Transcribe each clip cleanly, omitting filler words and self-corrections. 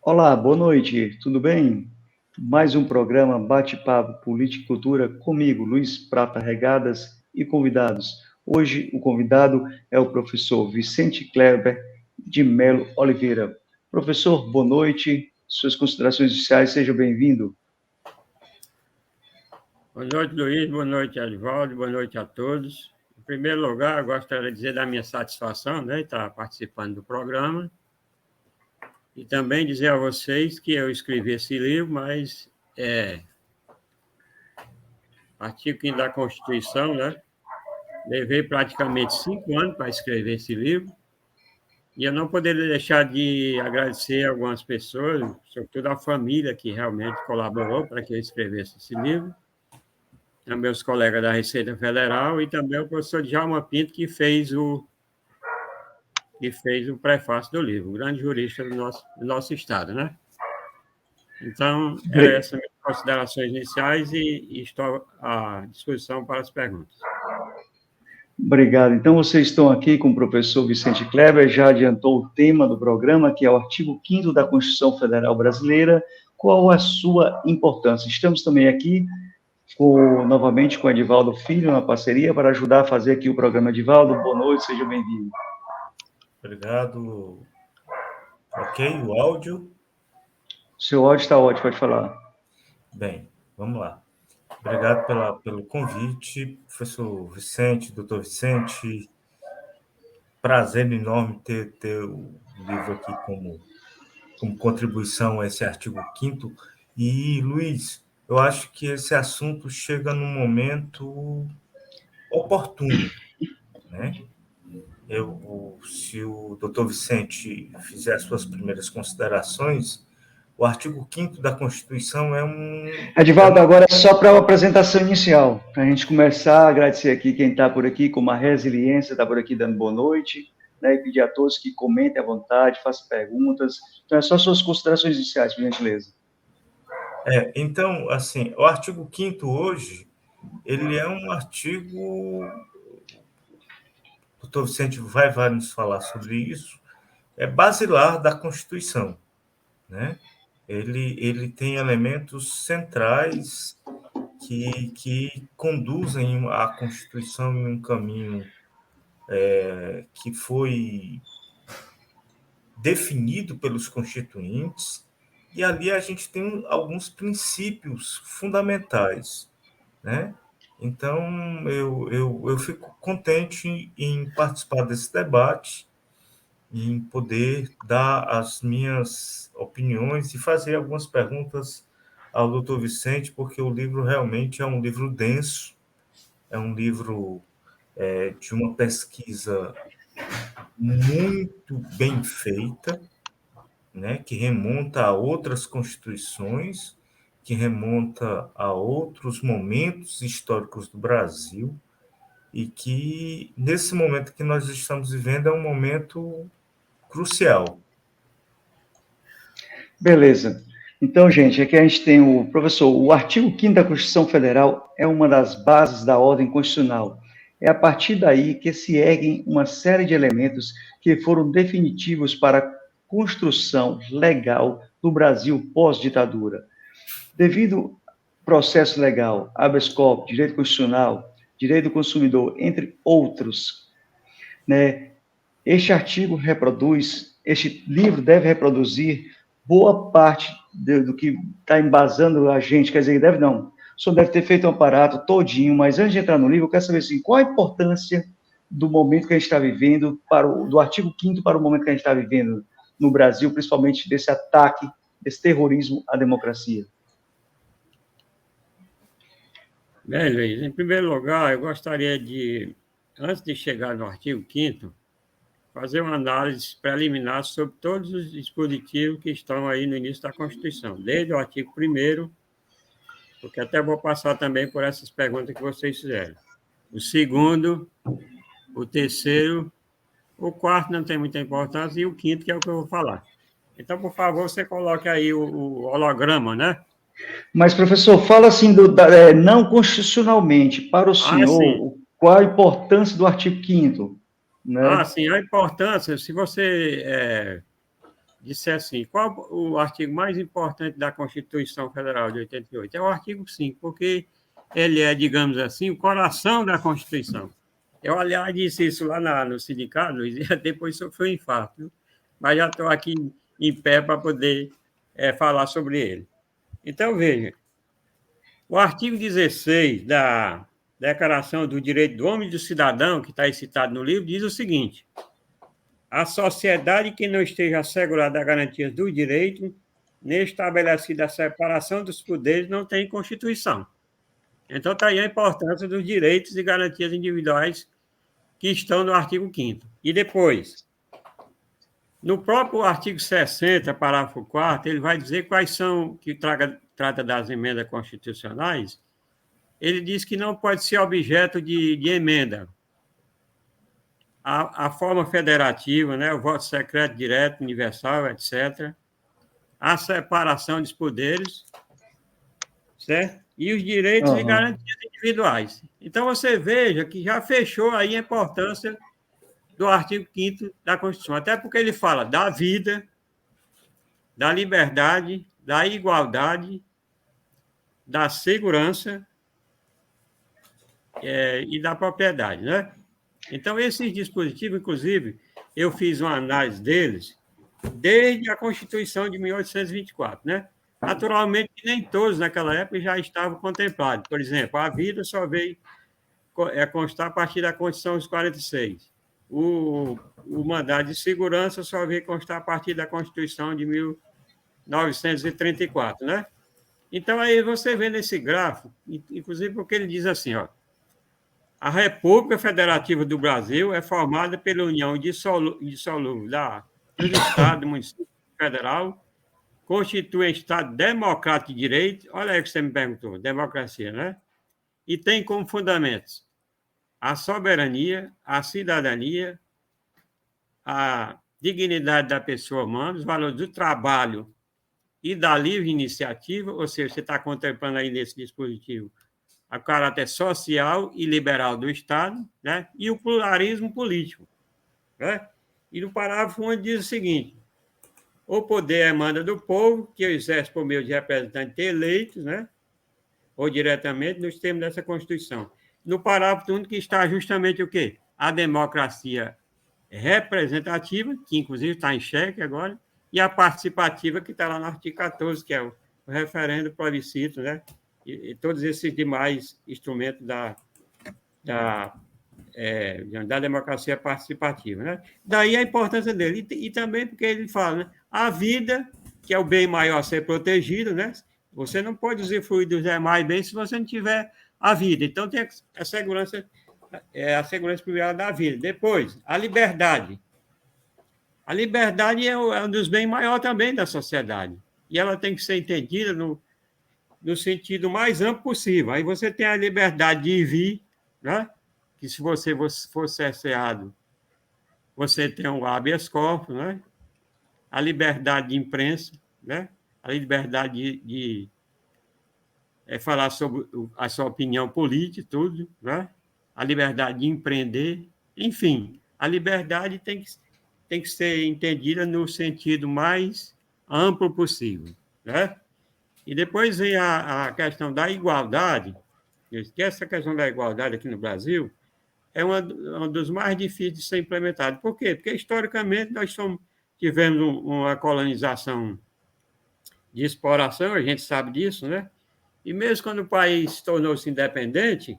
Olá, boa noite, tudo bem? Mais um programa Bate-Papo Política e Cultura comigo, Luiz Prata Regadas, e convidados. Hoje o convidado é o professor Vicente Kleber de Melo Oliveira. Professor, boa noite, suas considerações iniciais, seja bem-vindo. Boa noite, Luiz, boa noite, Edvaldo, boa noite a todos. Em primeiro lugar, eu gostaria de dizer da minha satisfação, né, estar participando do programa e também dizer a vocês que eu escrevi esse livro, mas artigo 5º da Constituição, né, levei praticamente 5 anos para escrever esse livro e eu não poderia deixar de agradecer algumas pessoas, sobretudo a família que realmente colaborou para que eu escrevesse esse livro, também os colegas da Receita Federal e também o professor Djalma Pinto, que fez o prefácio do livro, o grande jurista do nosso estado, né? Então, eram essas minhas considerações iniciais e estou à disposição para as perguntas. Obrigado. Então, vocês estão aqui com o professor Vicente Kleber, já adiantou o tema do programa, que é o artigo 5º da Constituição Federal Brasileira. Qual a sua importância? Estamos também aqui novamente com o Edivaldo Filho, na parceria, para ajudar a fazer aqui o programa. Edivaldo, boa noite, seja bem-vindo. Obrigado. Ok, o áudio? Seu áudio está ótimo, pode falar. Bem, vamos lá. Obrigado pelo convite, professor Vicente, doutor Vicente. Prazer enorme ter o livro aqui como contribuição a esse artigo 5º. E, Luiz, eu acho que esse assunto chega num momento oportuno, né? Se o doutor Vicente fizer as suas primeiras considerações, o artigo 5º da Constituição é um... Edivaldo, agora é só para a apresentação inicial, para a gente começar a agradecer aqui quem está por aqui, como a Resiliência está por aqui dando boa noite, né, e pedir a todos que comentem à vontade, façam perguntas. Então, é só suas considerações iniciais, por gentileza. Então, assim, o artigo 5º hoje, ele é um artigo... O doutor Vicente vai nos falar sobre isso, é basilar da Constituição, né? Ele tem elementos centrais que conduzem a Constituição em um caminho que foi definido pelos constituintes, e ali a gente tem alguns princípios fundamentais, né? Então, eu fico contente em participar desse debate, em poder dar as minhas opiniões e fazer algumas perguntas ao doutor Vicente, porque o livro realmente é um livro denso, é um livro de uma pesquisa muito bem feita, né, que remonta a outras constituições, que remonta a outros momentos históricos do Brasil, e que, nesse momento que nós estamos vivendo, é um momento crucial. Beleza. Então, gente, aqui a gente tem o artigo 5º da Constituição Federal é uma das bases da ordem constitucional. É a partir daí que se erguem uma série de elementos que foram definitivos para a construção legal do Brasil pós-ditadura. Devido ao processo legal, habeas corpus, direito constitucional, direito do consumidor, entre outros, né, este livro deve reproduzir boa parte do que está embasando a gente, quer dizer, deve não, só deve ter feito um aparato todinho, mas antes de entrar no livro, eu quero saber assim, qual a importância do momento que a gente está vivendo, do artigo 5º para o momento que a gente está vivendo no Brasil, principalmente desse ataque, desse terrorismo à democracia. Bem, Luiz, em primeiro lugar, eu gostaria de, antes de chegar no artigo 5º, fazer uma análise preliminar sobre todos os dispositivos que estão aí no início da Constituição, desde o artigo 1º, porque até vou passar também por essas perguntas que vocês fizeram. O 2º, o 3º, o 4º não tem muita importância, e o 5º, que é o que eu vou falar. Então, por favor, você coloque aí o holograma, né? Mas, professor, fala assim, não constitucionalmente, para o senhor, qual a importância do artigo 5º? Né? Sim, a importância, se você disse assim, qual o artigo mais importante da Constituição Federal de 88? É o artigo 5, porque ele é, digamos assim, o coração da Constituição. Eu, aliás, disse isso lá no sindicato, e depois sofri um infarto, viu? Mas já estou aqui em pé para poder falar sobre ele. Então, veja, o artigo 16 da Declaração do Direito do Homem e do Cidadão, que está aí citado no livro, diz o seguinte: a sociedade que não esteja assegurada a garantias do direito, nem estabelecida a separação dos poderes, não tem Constituição. Então, está aí a importância dos direitos e garantias individuais que estão no artigo 5º. E depois, no próprio artigo 60, parágrafo 4º, ele vai dizer quais são, que trata das emendas constitucionais, ele diz que não pode ser objeto de emenda. A forma federativa, né, o voto secreto, direto, universal, etc. A separação dos poderes, certo? E os direitos e garantias individuais. Então, você veja que já fechou aí a importância do artigo 5º da Constituição, até porque ele fala da vida, da liberdade, da igualdade, da segurança e da propriedade, né? Então, esses dispositivos, inclusive, eu fiz uma análise deles desde a Constituição de 1824, né? Naturalmente, nem todos naquela época já estavam contemplados. Por exemplo, a vida só veio constar a partir da Constituição dos 46. O mandado de segurança só veio constar a partir da Constituição de 1934, né? Então, aí você vê nesse gráfico, inclusive porque ele diz assim, ó, a República Federativa do Brasil é formada pela união indissolúvel dos Estados, do município federal, constitui um Estado democrático de direito, olha aí o que você me perguntou, democracia, né? E tem como fundamentos a soberania, a cidadania, a dignidade da pessoa humana, os valores do trabalho e da livre iniciativa, ou seja, você está contemplando aí nesse dispositivo o caráter social e liberal do Estado, né? E o pluralismo político, né? E no parágrafo 1 diz o seguinte: o poder emana do povo, que exerce por meio de representantes eleitos, né? Ou diretamente, nos termos dessa Constituição. No parágrafo 1 que está justamente o quê? A democracia representativa, que inclusive está em xeque agora, e a participativa, que está lá no artigo 14, que é o referendo, plebiscito, né? E todos esses demais instrumentos da democracia participativa, né? Daí a importância dele. E também porque ele fala, né? A vida, que é o bem maior a ser protegido, né? Você não pode usufruir dos demais bens se você não tiver a vida. Então, tem a segurança privada da vida. Depois, a liberdade. A liberdade é um dos bens maiores também da sociedade. E ela tem que ser entendida no sentido mais amplo possível. Aí você tem a liberdade de ir e vir, né? Que se você for cerceado, você tem um habeas corpus, né? A liberdade de imprensa, né? A liberdade de falar sobre a sua opinião política, tudo, né? A liberdade de empreender, enfim, a liberdade tem que ser entendida no sentido mais amplo possível, né? E depois vem a questão da igualdade, que essa questão da igualdade aqui no Brasil é uma dos mais difíceis de ser implementada. Por quê? Porque, historicamente, nós tivemos uma colonização de exploração, a gente sabe disso, né? E mesmo quando o país tornou-se independente,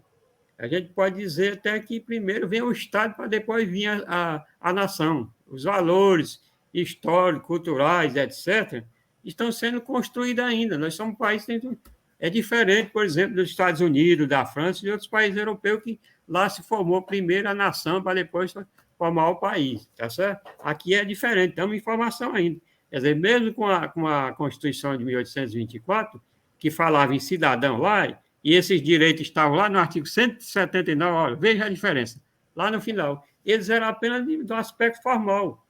a gente pode dizer até que primeiro vem o Estado para depois vir a nação. Os valores históricos, culturais, etc., estão sendo construídos ainda. Nós somos um país que é diferente, por exemplo, dos Estados Unidos, da França e de outros países europeus, que lá se formou primeiro a nação para depois formar o país, tá certo? Aqui é diferente, estamos em formação ainda. Quer dizer, mesmo com a Constituição de 1824, que falava em cidadão lá, e esses direitos estavam lá no artigo 179, olha, veja a diferença, lá no final. Eles eram apenas do aspecto formal,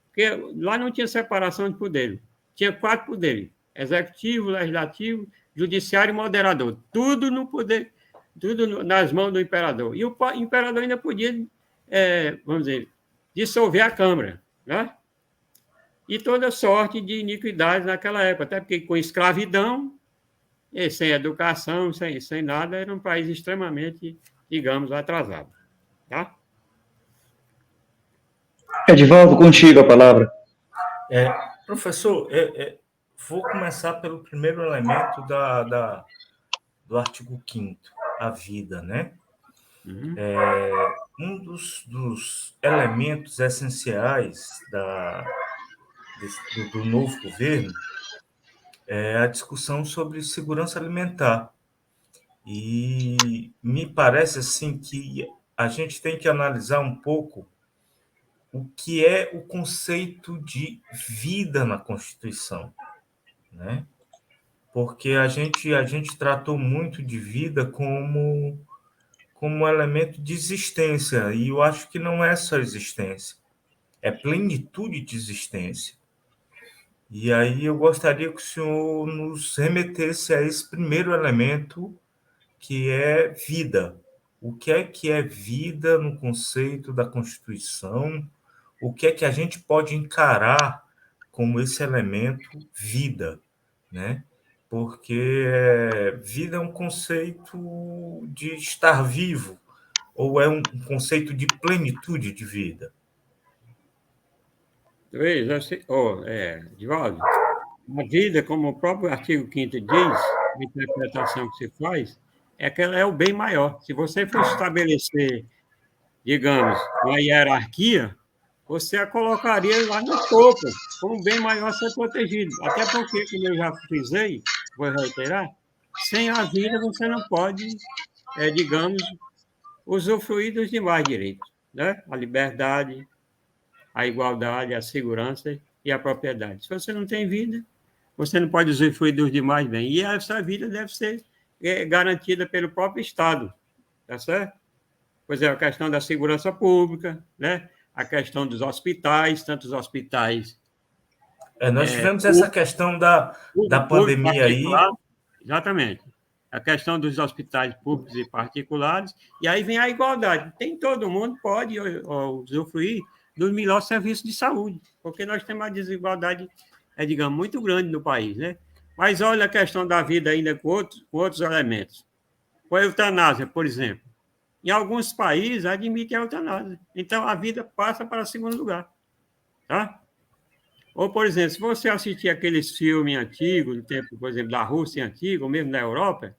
porque lá não tinha separação de poderes. Tinha 4 poderes: executivo, legislativo, judiciário e moderador. Tudo no poder, tudo nas mãos do imperador. E o imperador ainda podia, vamos dizer, dissolver a Câmara, né? e toda sorte de iniquidades naquela época, até porque com escravidão, e sem educação, sem nada, era um país extremamente, digamos, atrasado. Tá? Edivaldo, contigo a palavra. Professor, vou começar pelo primeiro elemento do artigo 5º, a vida, né? Uhum. Um dos elementos essenciais do novo governo é a discussão sobre segurança alimentar. E me parece assim que a gente tem que analisar um pouco o que é o conceito de vida na Constituição, né? Porque a gente tratou muito de vida como um elemento de existência, e eu acho que não é só existência, é plenitude de existência. E aí eu gostaria que o senhor nos remetesse a esse primeiro elemento, que é vida. O que é vida no conceito da Constituição? O que é que a gente pode encarar como esse elemento vida, né? Porque vida é um conceito de estar vivo, ou é um conceito de plenitude de vida? Divaldo, a vida, como o próprio artigo 5º diz, a interpretação que se faz, é que ela é o bem maior. Se você for estabelecer, digamos, uma hierarquia, você a colocaria lá no topo, como o bem maior a ser protegido. Até porque, como eu já frisei, vou reiterar, sem a vida você não pode, digamos, usufruir dos demais direitos, né? A liberdade, a igualdade, a segurança e a propriedade. Se você não tem vida, você não pode usufruir dos demais bens. E essa vida deve ser garantida pelo próprio Estado, tá certo? Pois é, a questão da segurança pública, né? A questão dos hospitais, tantos hospitais Nós tivemos essa questão da público, pandemia aí. particular, exatamente. A questão dos hospitais públicos e particulares, e aí vem a igualdade. Nem todo mundo pode usufruir do melhor serviço de saúde, porque nós temos uma desigualdade, digamos, muito grande no país, né? Mas olha a questão da vida ainda com outros elementos. Com a eutanásia, por exemplo. Em alguns países, admite a eutanásia. Então, a vida passa para segundo lugar. Tá? Ou, por exemplo, se você assistir aqueles filmes antigos, do tempo, por exemplo, da Rússia antiga, ou mesmo da Europa,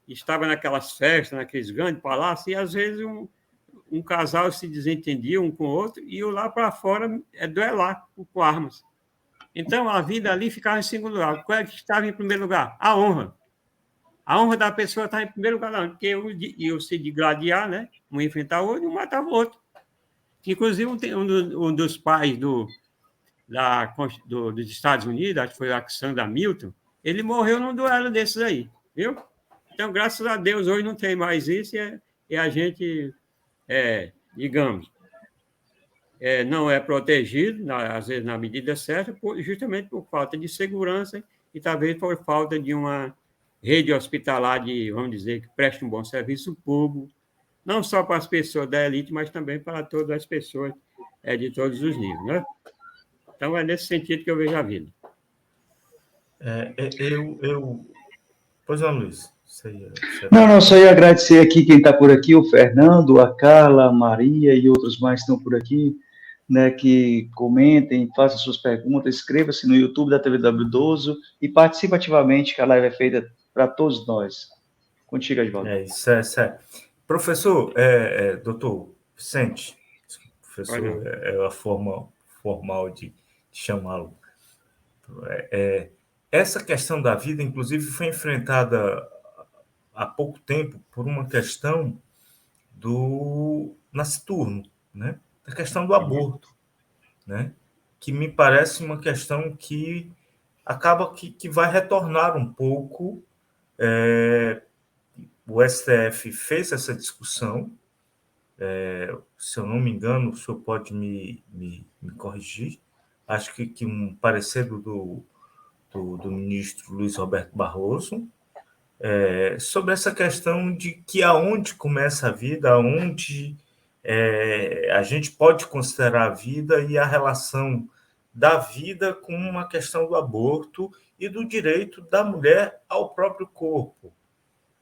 estava naquelas festas, naqueles grandes palácios, e às vezes um casal se desentendia um com o outro e iam lá para fora duelar com armas. Então, a vida ali ficava em segundo lugar. Qual é que estava em primeiro lugar? A honra. A honra da pessoa está em primeiro lugar, não, porque eu se digladiar, né? Um enfrentar o outro e um matava o outro. Inclusive, um dos pais dos Estados Unidos, acho que foi o Alexander Hamilton, ele morreu num duelo desses aí, viu? Então, graças a Deus, hoje não tem mais isso e a gente, digamos, não é protegido, às vezes na medida certa, justamente por falta de segurança e talvez por falta de uma rede hospitalar vamos dizer, que preste um bom serviço público, não só para as pessoas da elite, mas também para todas as pessoas de todos os níveis, né? Então, é nesse sentido que eu vejo a vida. Pois não, Luiz. Não, só ia agradecer aqui quem está por aqui, o Fernando, a Carla, a Maria e outros mais estão por aqui, né, que comentem, façam suas perguntas, inscreva-se no YouTube da TVW12 e participe ativamente, que a live é feita para todos nós. Contigo, Edvaldo. Isso é. Professor, doutor Vicente, professor é a forma formal de chamá-lo. Essa questão da vida, inclusive, foi enfrentada há pouco tempo por uma questão do nasciturno, né? A questão do aborto, né? Que me parece uma questão que acaba que vai retornar um pouco. O STF fez essa discussão, se eu não me engano, o senhor pode me corrigir, acho que um parecer do ministro Luiz Roberto Barroso, sobre essa questão de que aonde começa a vida, aonde a gente pode considerar a vida e a relação da vida com uma questão do aborto e do direito da mulher ao próprio corpo,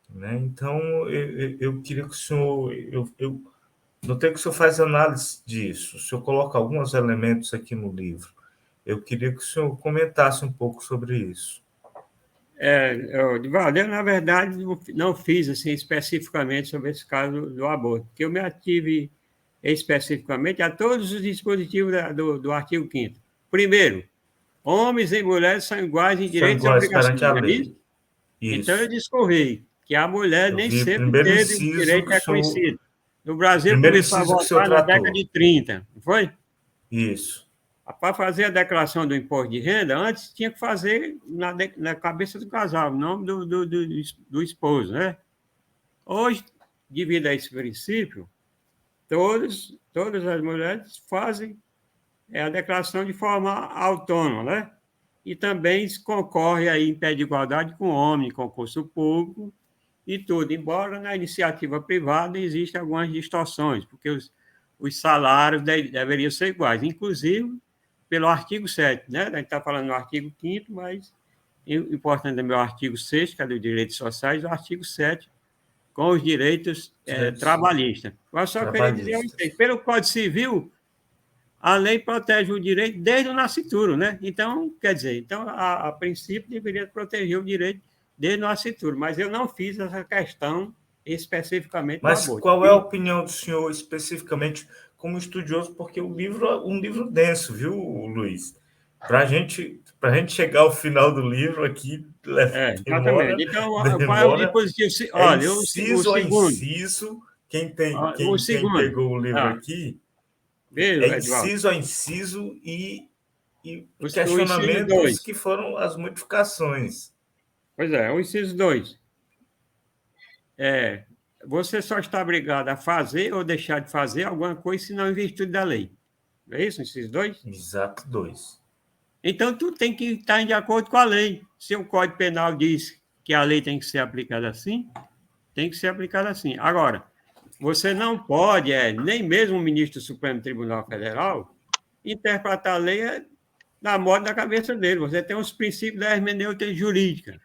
né? Então, eu queria que o senhor... Eu notei que o senhor faz análise disso, o senhor coloca alguns elementos aqui no livro. Eu queria que o senhor comentasse um pouco sobre isso. Divaldo, eu, na verdade, não fiz assim, especificamente sobre esse caso do aborto, porque eu me ative especificamente a todos os dispositivos do artigo 5º. Primeiro, homens e mulheres são iguais em São direitos e iguais perante obrigações, a não é lei. isso? Então, eu Isso. discorri que a mulher Eu nem vi o sempre primeiro teve o inciso direito que o senhor... reconhecido. No Brasil, Primeiro começou a inciso que o senhor votar na década tratou. de 30, não foi? Isso. Para fazer a declaração do imposto de renda, antes tinha que fazer na cabeça do casal, o nome do esposo, né? Hoje, devido a esse princípio, todas as mulheres fazem a declaração de forma autônoma, né? E também concorre aí em pé de igualdade com o homem, em concurso público e tudo, embora na iniciativa privada existam algumas distorções, porque os salários deveriam ser iguais, inclusive pelo artigo 7º, né? A gente está falando no artigo 5º, mas o importante também é o artigo 6º, que é dos direitos sociais, e o artigo 7º, com os direitos trabalhistas. Eu só queria dizer a vocês, pelo Código Civil, a lei protege o direito desde o nascituro, né? Então, quer dizer, então, a princípio deveria proteger o direito desde o nascituro, mas eu não fiz essa questão especificamente do Mas aborto. qual é a opinião do senhor especificamente como estudioso? Porque o livro é um livro denso, viu, Luiz? Para a gente chegar ao final do livro aqui, Exatamente. Então, qual é o demora, dispositivo? é Olha, o inciso a segundo. inciso. O Quem segundo. pegou o livro aqui, Veja, é Edvaldo. inciso a inciso e O inciso 2. questionamentos que foram as modificações. Pois é, o inciso 2. Você só está obrigado a fazer ou deixar de fazer alguma coisa se não em virtude da lei. Não é isso, inciso 2? Exato, 2. Então, tu tem que estar de acordo com a lei. Se o Código Penal diz que a lei tem que ser aplicada assim, tem que ser aplicada assim. Agora, você não pode, nem mesmo o ministro do Supremo Tribunal Federal, interpretar a lei da moda da cabeça dele. Você tem os princípios da hermenêutica jurídica.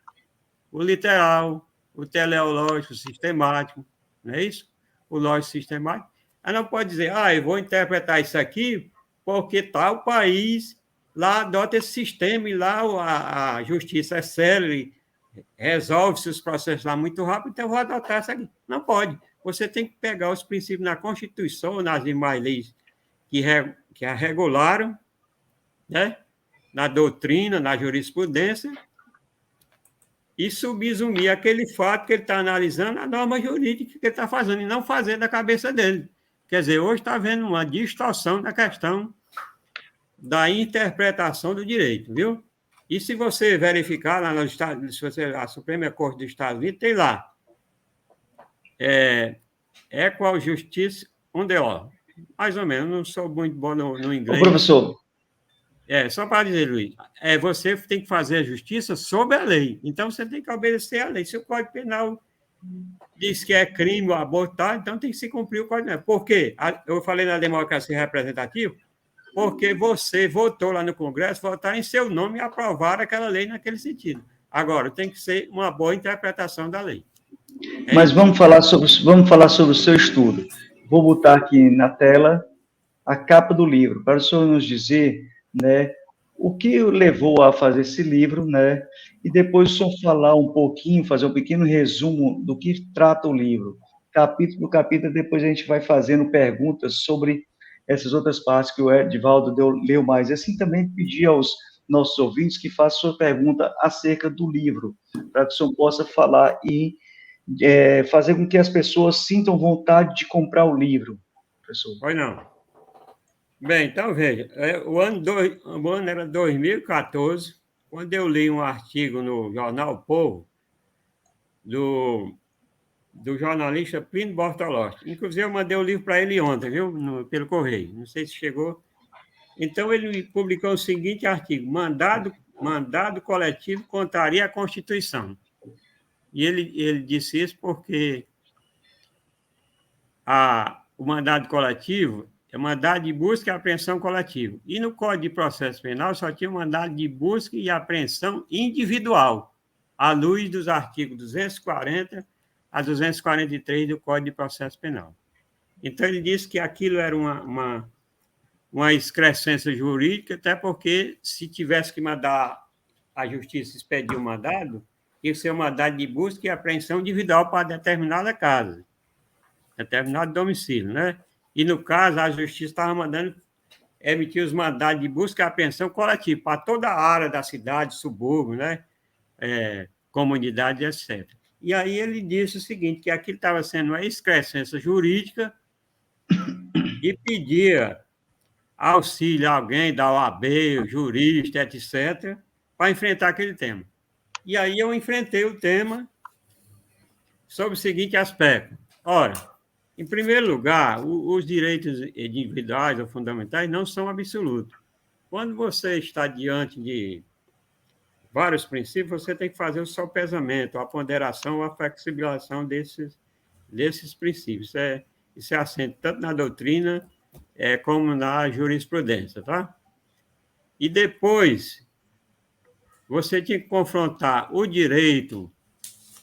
O literal, o teleológico, o sistemático, não é isso? O lógico sistemático. Aí não pode dizer, eu vou interpretar isso aqui porque tal país lá adota esse sistema e lá a justiça é célere, resolve-se os processos lá muito rápido, então eu vou adotar isso aqui. Não pode. Você tem que pegar os princípios na Constituição, nas demais leis que a regularam, né? Na doutrina, na jurisprudência, e subsumir aquele fato que ele está analisando, a norma jurídica que ele está fazendo, e não fazer da cabeça dele. Quer dizer, hoje está havendo uma distorção da questão da interpretação do direito, viu? E se você verificar lá nos Estados Unidos, a Suprema Corte dos Estados Unidos, tem lá, Equal Justice on the Law. Mais ou menos, não sou muito bom no inglês. Ô, professor. Só para dizer, Luiz, você tem que fazer a justiça sob a lei. Então, você tem que obedecer à lei. Se o Código Penal diz que é crime abortar, então tem que se cumprir o Código Penal. Por quê? Eu falei na democracia representativa, porque você votou lá no Congresso, votaram em seu nome e aprovaram aquela lei naquele sentido. Agora, tem que ser uma boa interpretação da lei. Mas vamos falar sobre o seu estudo. Vou botar aqui na tela a capa do livro, para o senhor nos dizer, né, o que o levou a fazer esse livro, né, e depois o senhor falar um pouquinho, fazer um pequeno resumo do que trata o livro. Capítulo por capítulo, depois a gente vai fazendo perguntas sobre essas outras partes que o Edvaldo leu mais. E assim também pedir aos nossos ouvintes que façam sua pergunta acerca do livro, para que o senhor possa falar e fazer com que as pessoas sintam vontade de comprar o livro, professor. Pois não. Bem, então, veja, o ano era 2014, quando eu li um artigo no jornal O Povo, do jornalista Plínio Bortolotti. Inclusive, eu mandei o livro para ele ontem, viu? Pelo correio. Não sei se chegou. Então, ele publicou o seguinte artigo: mandado coletivo contraria a Constituição. E ele disse isso porque o mandado coletivo É mandado de busca e apreensão coletivo. E no Código de Processo Penal só tinha mandado de busca e apreensão individual, à luz dos artigos 240 a 243 do Código de Processo Penal. Então, ele disse que aquilo era uma excrescência jurídica, até porque, se tivesse que mandar a justiça expedir um mandado, tinha que ser um mandado de busca e apreensão individual para determinada casa, determinado domicílio, né? E, no caso, a justiça estava mandando emitir os mandados de busca e apreensão coletiva para toda a área da cidade, subúrbio, né? Comunidade, etc. E aí ele disse o seguinte, que aquilo estava sendo uma excrescência jurídica e pedia auxílio a alguém da OAB, jurista, etc., para enfrentar aquele tema. E aí eu enfrentei o tema sob o seguinte aspecto. Ora, em primeiro lugar, os direitos individuais ou fundamentais não são absolutos. Quando você está diante de vários princípios, você tem que fazer o sopesamento, a ponderação, a flexibilização desses princípios. Isso é assente tanto na doutrina como na jurisprudência, tá? E depois, você tinha que confrontar o direito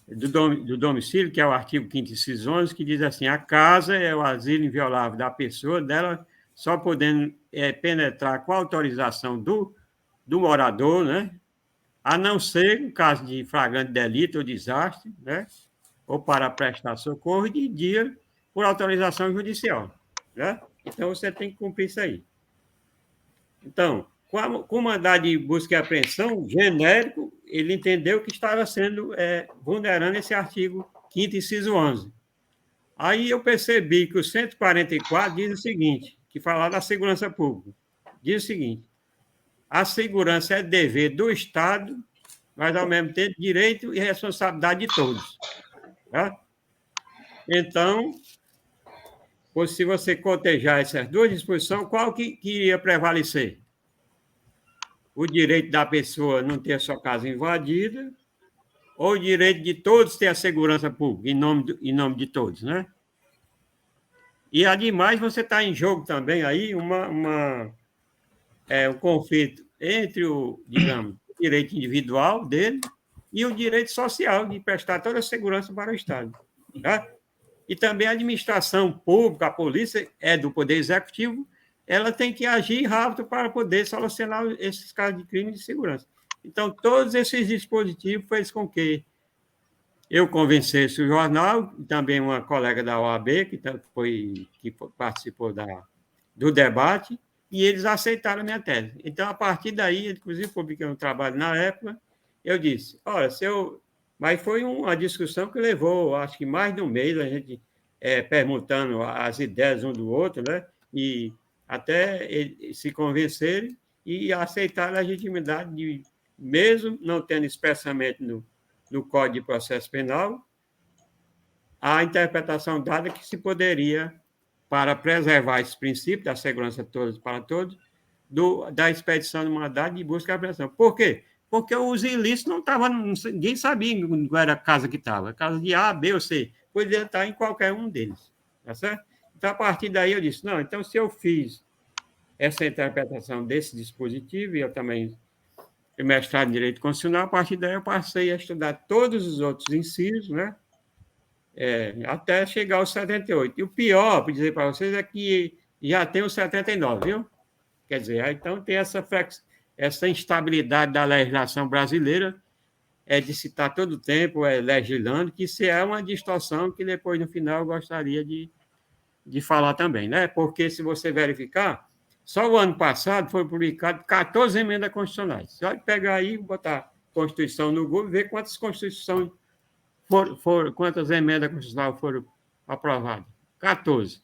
do domicílio, que é o artigo 5º, inciso 11, que diz assim, a casa é o asilo inviolável da pessoa, dela só podendo penetrar com a autorização do morador, né? A não ser em caso de flagrante delito ou desastre, né? Ou para prestar socorro, e de dia por autorização judicial, né? Então, você tem que cumprir isso aí. Então, com o mandado de busca e apreensão genérico, ele entendeu que estava sendo vulnerando esse artigo 5º, inciso 11. Aí eu percebi que o 144 diz o seguinte, que fala da segurança pública. Diz o seguinte, a segurança é dever do Estado, mas, ao mesmo tempo, direito e responsabilidade de todos. Tá? Então, se você cotejar essas duas disposições, qual que iria prevalecer? O direito da pessoa não ter a sua casa invadida, ou o direito de todos ter a segurança pública, em nome de todos, né? E, ademais, você está em jogo também aí um conflito entre o, digamos, o direito individual dele e o direito social de prestar toda a segurança para o Estado. Tá? E também a administração pública, a polícia é do Poder Executivo, ela tem que agir rápido para poder solucionar esses casos de crime de segurança. Então, todos esses dispositivos fez com que eu convencesse o jornal, também uma colega da OAB, que participou do debate, e eles aceitaram a minha tese. Então, a partir daí, inclusive, publiquei um trabalho na época, eu disse, olha, Mas foi uma discussão que levou, acho que mais de um mês, a gente perguntando as ideias um do outro, né? E até eles se convencerem e aceitar a legitimidade de, mesmo não tendo expressamente no Código de Processo Penal, a interpretação dada que se poderia, para preservar esse princípio da segurança de todos para todos, da expedição do mandado de busca e apreensão. Por quê? Porque os ilícitos não estavam, ninguém sabia qual era a casa que estava. A casa de A, B ou C. Poderia estar em qualquer um deles. Tá certo? Então, a partir daí, eu disse, não, então, se eu fiz essa interpretação desse dispositivo, e eu também fui mestrado em Direito Constitucional, a partir daí eu passei a estudar todos os outros incisos, né? Até chegar aos 78. E o pior, para dizer para vocês, é que já tem os 79, viu? Quer dizer, então tem essa instabilidade da legislação brasileira, de se estar todo o tempo legislando, que isso é uma distorção que depois, no final, eu gostaria de falar também, né? Porque, se você verificar, só o ano passado foram publicadas 14 emendas constitucionais. Você pode pegar aí, botar Constituição no Google e ver quantas Constituições quantas emendas constitucionais foram aprovadas. 14.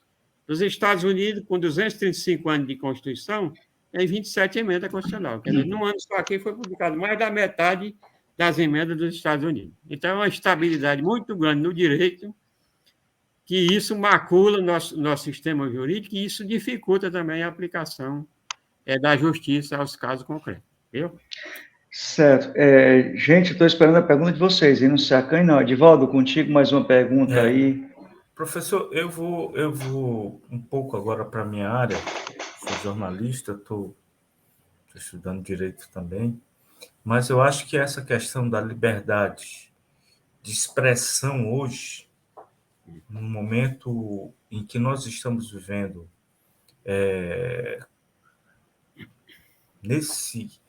Nos Estados Unidos, com 235 anos de Constituição, tem 27 emendas constitucionais. Quer dizer, num ano só aqui foi publicado mais da metade das emendas dos Estados Unidos. Então, é uma estabilidade muito grande no direito, que isso macula nosso sistema jurídico e isso dificulta também a aplicação da justiça aos casos concretos. Viu? Certo. Gente, estou esperando a pergunta de vocês, e não se acanhe, não. Edivaldo, contigo mais uma pergunta aí. Professor, eu vou um pouco agora para a minha área. Sou jornalista, estou estudando direito também, mas eu acho que essa questão da liberdade de expressão hoje, no momento em que nós estamos vivendo, nesse,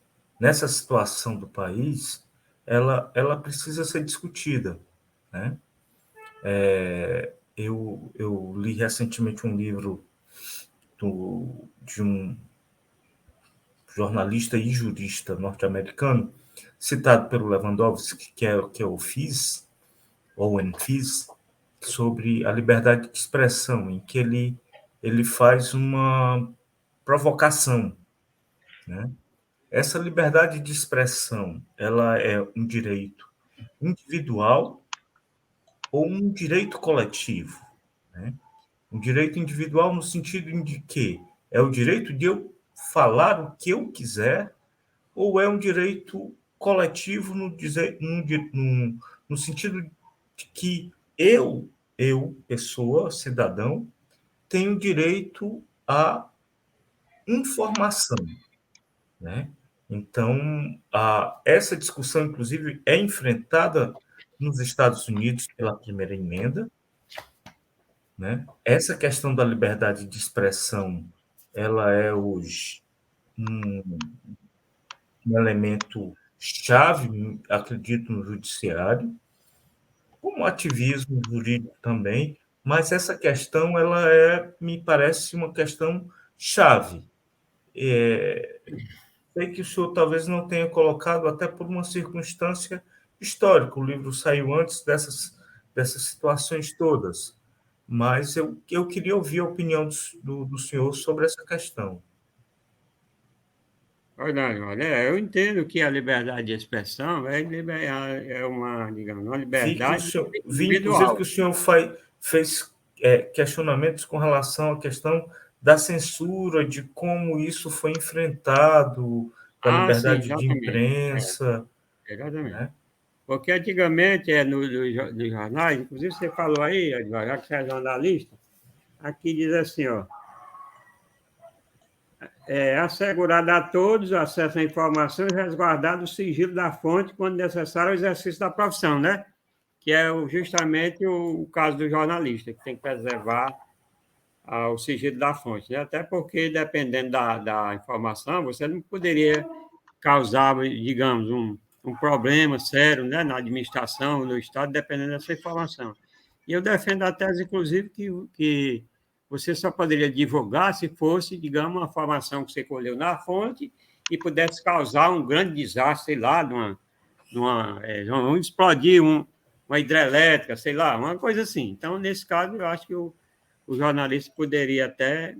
nessa situação do país, ela precisa ser discutida, né? Eu li recentemente um livro de um jornalista e jurista norte-americano, citado pelo Lewandowski, que é o Fizz, Owen Fizz, sobre a liberdade de expressão, em que ele faz uma provocação, né? Essa liberdade de expressão, ela é um direito individual ou um direito coletivo, né? Um direito individual no sentido de que é o direito de eu falar o que eu quiser, ou é um direito coletivo no sentido de que pessoa, cidadão, tenho direito à informação, né? Então, essa discussão, inclusive, é enfrentada nos Estados Unidos pela primeira emenda, né? Essa questão da liberdade de expressão, ela é hoje um elemento chave, acredito, no judiciário, como ativismo jurídico também, mas essa questão, me parece uma questão chave. Sei que o senhor talvez não tenha colocado, até por uma circunstância histórica, o livro saiu antes dessas situações todas, mas eu queria ouvir a opinião do senhor sobre essa questão. Olha, eu entendo que a liberdade de expressão é uma, digamos, uma liberdade Vi, inclusive, que individual. o senhor fez questionamentos com relação à questão da censura, de como isso foi enfrentado, da Ah, sim, liberdade de exatamente. imprensa, Exatamente. né? Porque antigamente, nos jornais, inclusive você falou aí, já que você é jornalista, aqui diz assim, ó, assegurado a todos o acesso à informação e resguardado o sigilo da fonte quando necessário o exercício da profissão, né? Que é justamente o caso do jornalista, que tem que preservar o sigilo da fonte, né? Até porque, dependendo da informação, você não poderia causar, digamos, um problema sério, né, na administração, no Estado, dependendo dessa informação. E eu defendo a tese, inclusive, que você só poderia divulgar se fosse, digamos, uma informação que você colheu na fonte e pudesse causar um grande desastre, sei lá, vamos explodir uma hidrelétrica, sei lá, uma coisa assim. Então, nesse caso, eu acho que o jornalista poderia até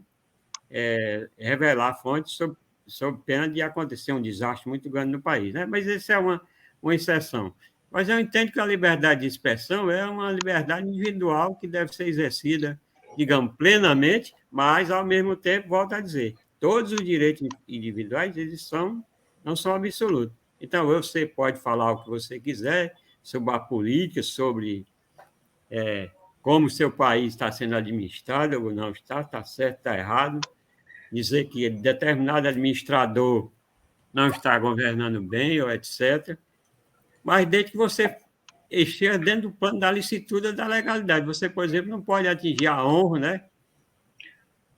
revelar fontes sob pena de acontecer um desastre muito grande no país, né? Mas isso é uma exceção. Mas eu entendo que a liberdade de expressão é uma liberdade individual que deve ser exercida, digamos, plenamente, mas, ao mesmo tempo, volto a dizer, todos os direitos individuais, não são absolutos. Então, você pode falar o que você quiser sobre a política, sobre como o seu país está sendo administrado ou não está certo, está errado, dizer que determinado administrador não está governando bem, ou etc. Mas desde que você esteja dentro do plano da licitude da legalidade. Você, por exemplo, não pode atingir a honra, né?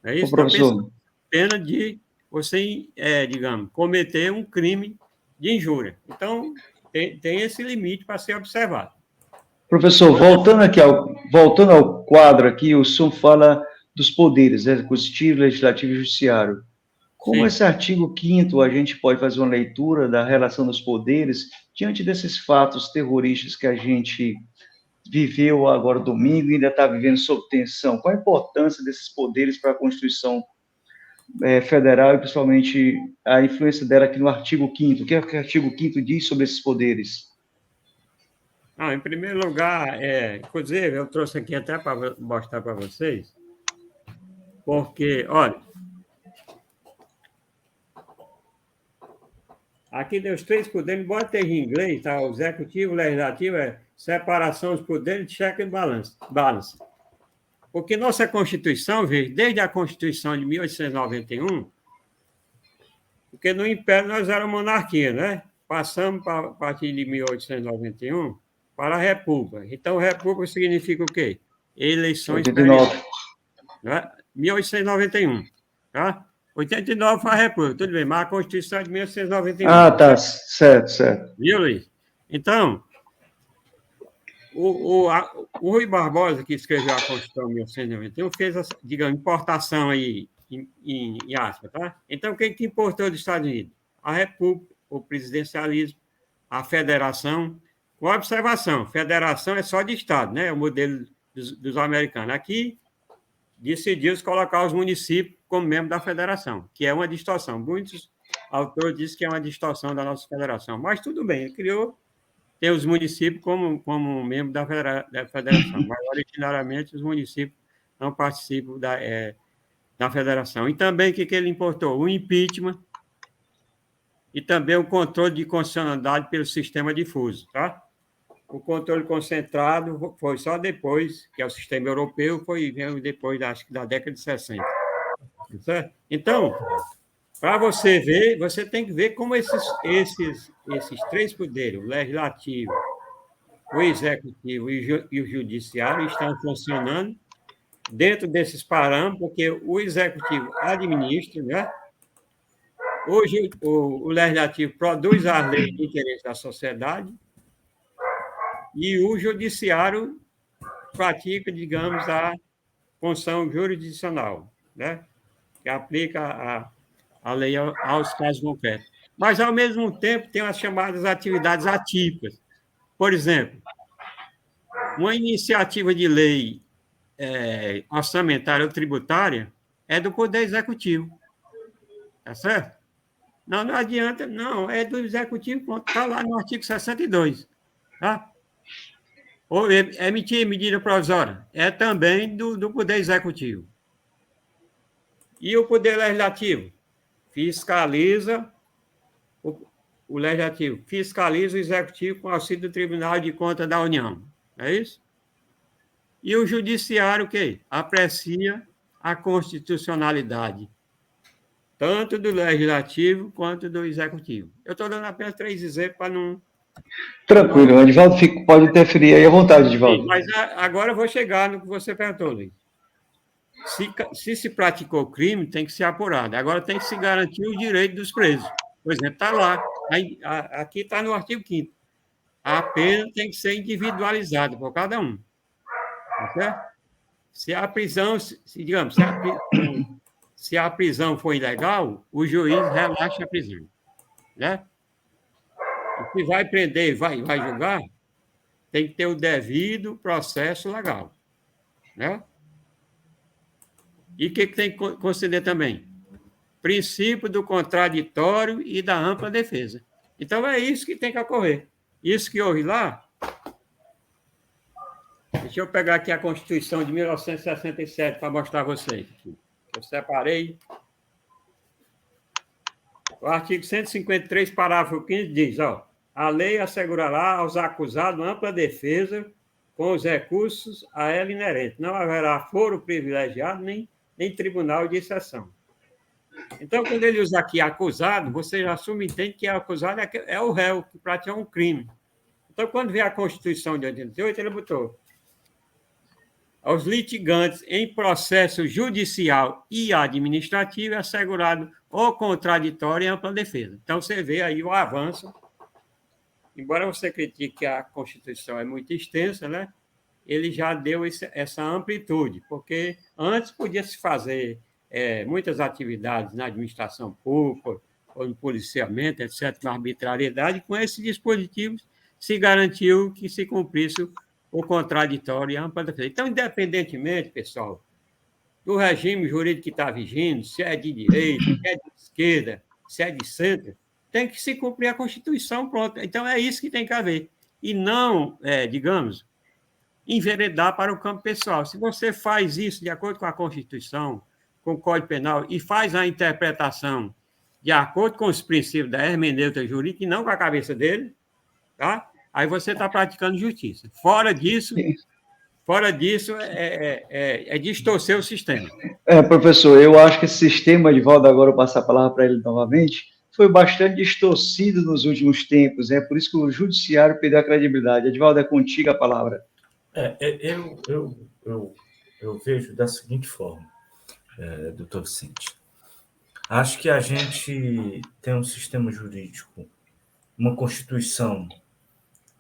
É Ô, isso? Está pensando professor, pena de você, digamos, cometer um crime de injúria. Então, tem esse limite para ser observado. professor, Outra, voltando ao quadro aqui, o senhor fala dos poderes, né, executivo, legislativo e judiciário. Como sim. esse artigo 5º a gente pode fazer uma leitura da relação dos poderes diante desses fatos terroristas que a gente viveu agora domingo e ainda está vivendo sob tensão? Qual a importância desses poderes para a Constituição Federal e principalmente a influência dela aqui no artigo 5º? O que é que o artigo 5º diz sobre esses poderes? Em primeiro lugar, inclusive, eu trouxe aqui até para mostrar para vocês, porque, olha, aqui tem os três poderes, embora esteja em inglês, tá? O executivo, o legislativo, separação dos poderes, check and balance. Porque nossa Constituição, veja, desde a Constituição de 1891, porque no Império nós éramos monarquia, né? Passamos a partir de 1891 para a República. Então, República significa o quê? Eleições 89. né? 1891, tá? 89 foi a República, tudo bem, mas a Constituição é de 1891. Ah, tá, certo. Viu, Luiz? Então, o Rui Barbosa, que escreveu a Constituição de 1891, fez, digamos, importação aí, em aspas, tá? Então, quem que importou dos Estados Unidos? A República, o presidencialismo, a federação, com observação, federação é só de Estado, né? É o modelo dos americanos. Aqui, decidiu-se colocar os municípios como membro da federação, que é uma distorção. Muitos autores dizem que é uma distorção da nossa federação, mas tudo bem, ele criou, tem os municípios como membro da federação, mas originariamente os municípios não participam da federação. E também o que ele importou? O impeachment e também o controle de constitucionalidade pelo sistema difuso, tá? O controle concentrado foi só depois, que é o sistema europeu, veio depois, acho que da década de 60. Certo? Então, para você ver, você tem que ver como esses três poderes, o legislativo, o executivo e o judiciário, estão funcionando dentro desses parâmetros, porque o executivo administra, né? O legislativo produz as leis de interesse da sociedade, e o judiciário pratica, digamos, a função jurisdicional, né? Que aplica a lei aos casos concretos. Mas, ao mesmo tempo, tem as chamadas atividades atípicas. Por exemplo, uma iniciativa de lei orçamentária ou tributária é do Poder Executivo. Tá certo? Não adianta, não, é do Executivo, está lá no artigo 62. Tá? Ou emitir medida provisória, é também do Poder Executivo. E o Poder Legislativo? Fiscaliza, o Legislativo fiscaliza o Executivo com auxílio do Tribunal de Contas da União. É isso? E o Judiciário, o quê? Aprecia a constitucionalidade, tanto do Legislativo quanto do Executivo. Eu estou dando apenas 3 exemplos para não... Tranquilo, o Edivaldo pode interferir aí à vontade, Edivaldo. Sim, mas agora eu vou chegar no que você perguntou, Luiz. Se praticou crime, tem que ser apurado. Agora tem que se garantir o direito dos presos. Por exemplo, está lá, aqui está no artigo 5º. A pena tem que ser individualizada por cada um. Tá certo? Se a prisão, digamos, se a prisão for ilegal, o juiz relaxa a prisão. Né? E se vai prender, vai julgar, tem que ter o devido processo legal. Né? E o que tem que considerar também? Princípio do contraditório e da ampla defesa. Então, é isso que tem que ocorrer. Isso que houve lá... Deixa eu pegar aqui a Constituição de 1967 para mostrar a vocês. Eu separei. O artigo 153, parágrafo 15, diz, a lei assegurará aos acusados ampla defesa com os recursos a ela inerentes. Não haverá foro privilegiado nem tribunal de exceção. Então, quando ele usa aqui acusado, você já entende que acusado é o réu que pratica um crime. Então, quando vê a Constituição de 88, ele botou aos litigantes em processo judicial e administrativo é assegurado o contraditório e ampla defesa. Então, você vê aí o avanço. Embora você critique que a Constituição é muito extensa, né? Ele já deu essa amplitude, porque antes podia se fazer muitas atividades na administração pública, ou no policiamento, etc., na arbitrariedade, com esses dispositivos se garantiu que se cumprisse o contraditório e a ampla defesa. Então, independentemente, pessoal, do regime jurídico que está vigindo, se é de direita, se é de esquerda, se é de centro, tem que se cumprir a Constituição, pronto. Então, é isso que tem que haver. E não, digamos, enveredar para o campo pessoal. Se você faz isso de acordo com a Constituição, com o Código Penal, e faz a interpretação de acordo com os princípios da hermenêutica jurídica, e não com a cabeça dele, tá? Aí você está praticando justiça. Fora disso, Fora disso, é distorcer o sistema. Professor, eu acho que esse sistema, Edivaldo, agora eu passo a palavra para ele novamente, foi bastante distorcido nos últimos tempos, por isso que o judiciário perdeu a credibilidade. Edivaldo, é contigo a palavra. Eu vejo da seguinte forma, doutor Vicente. Acho que a gente tem um sistema jurídico, uma Constituição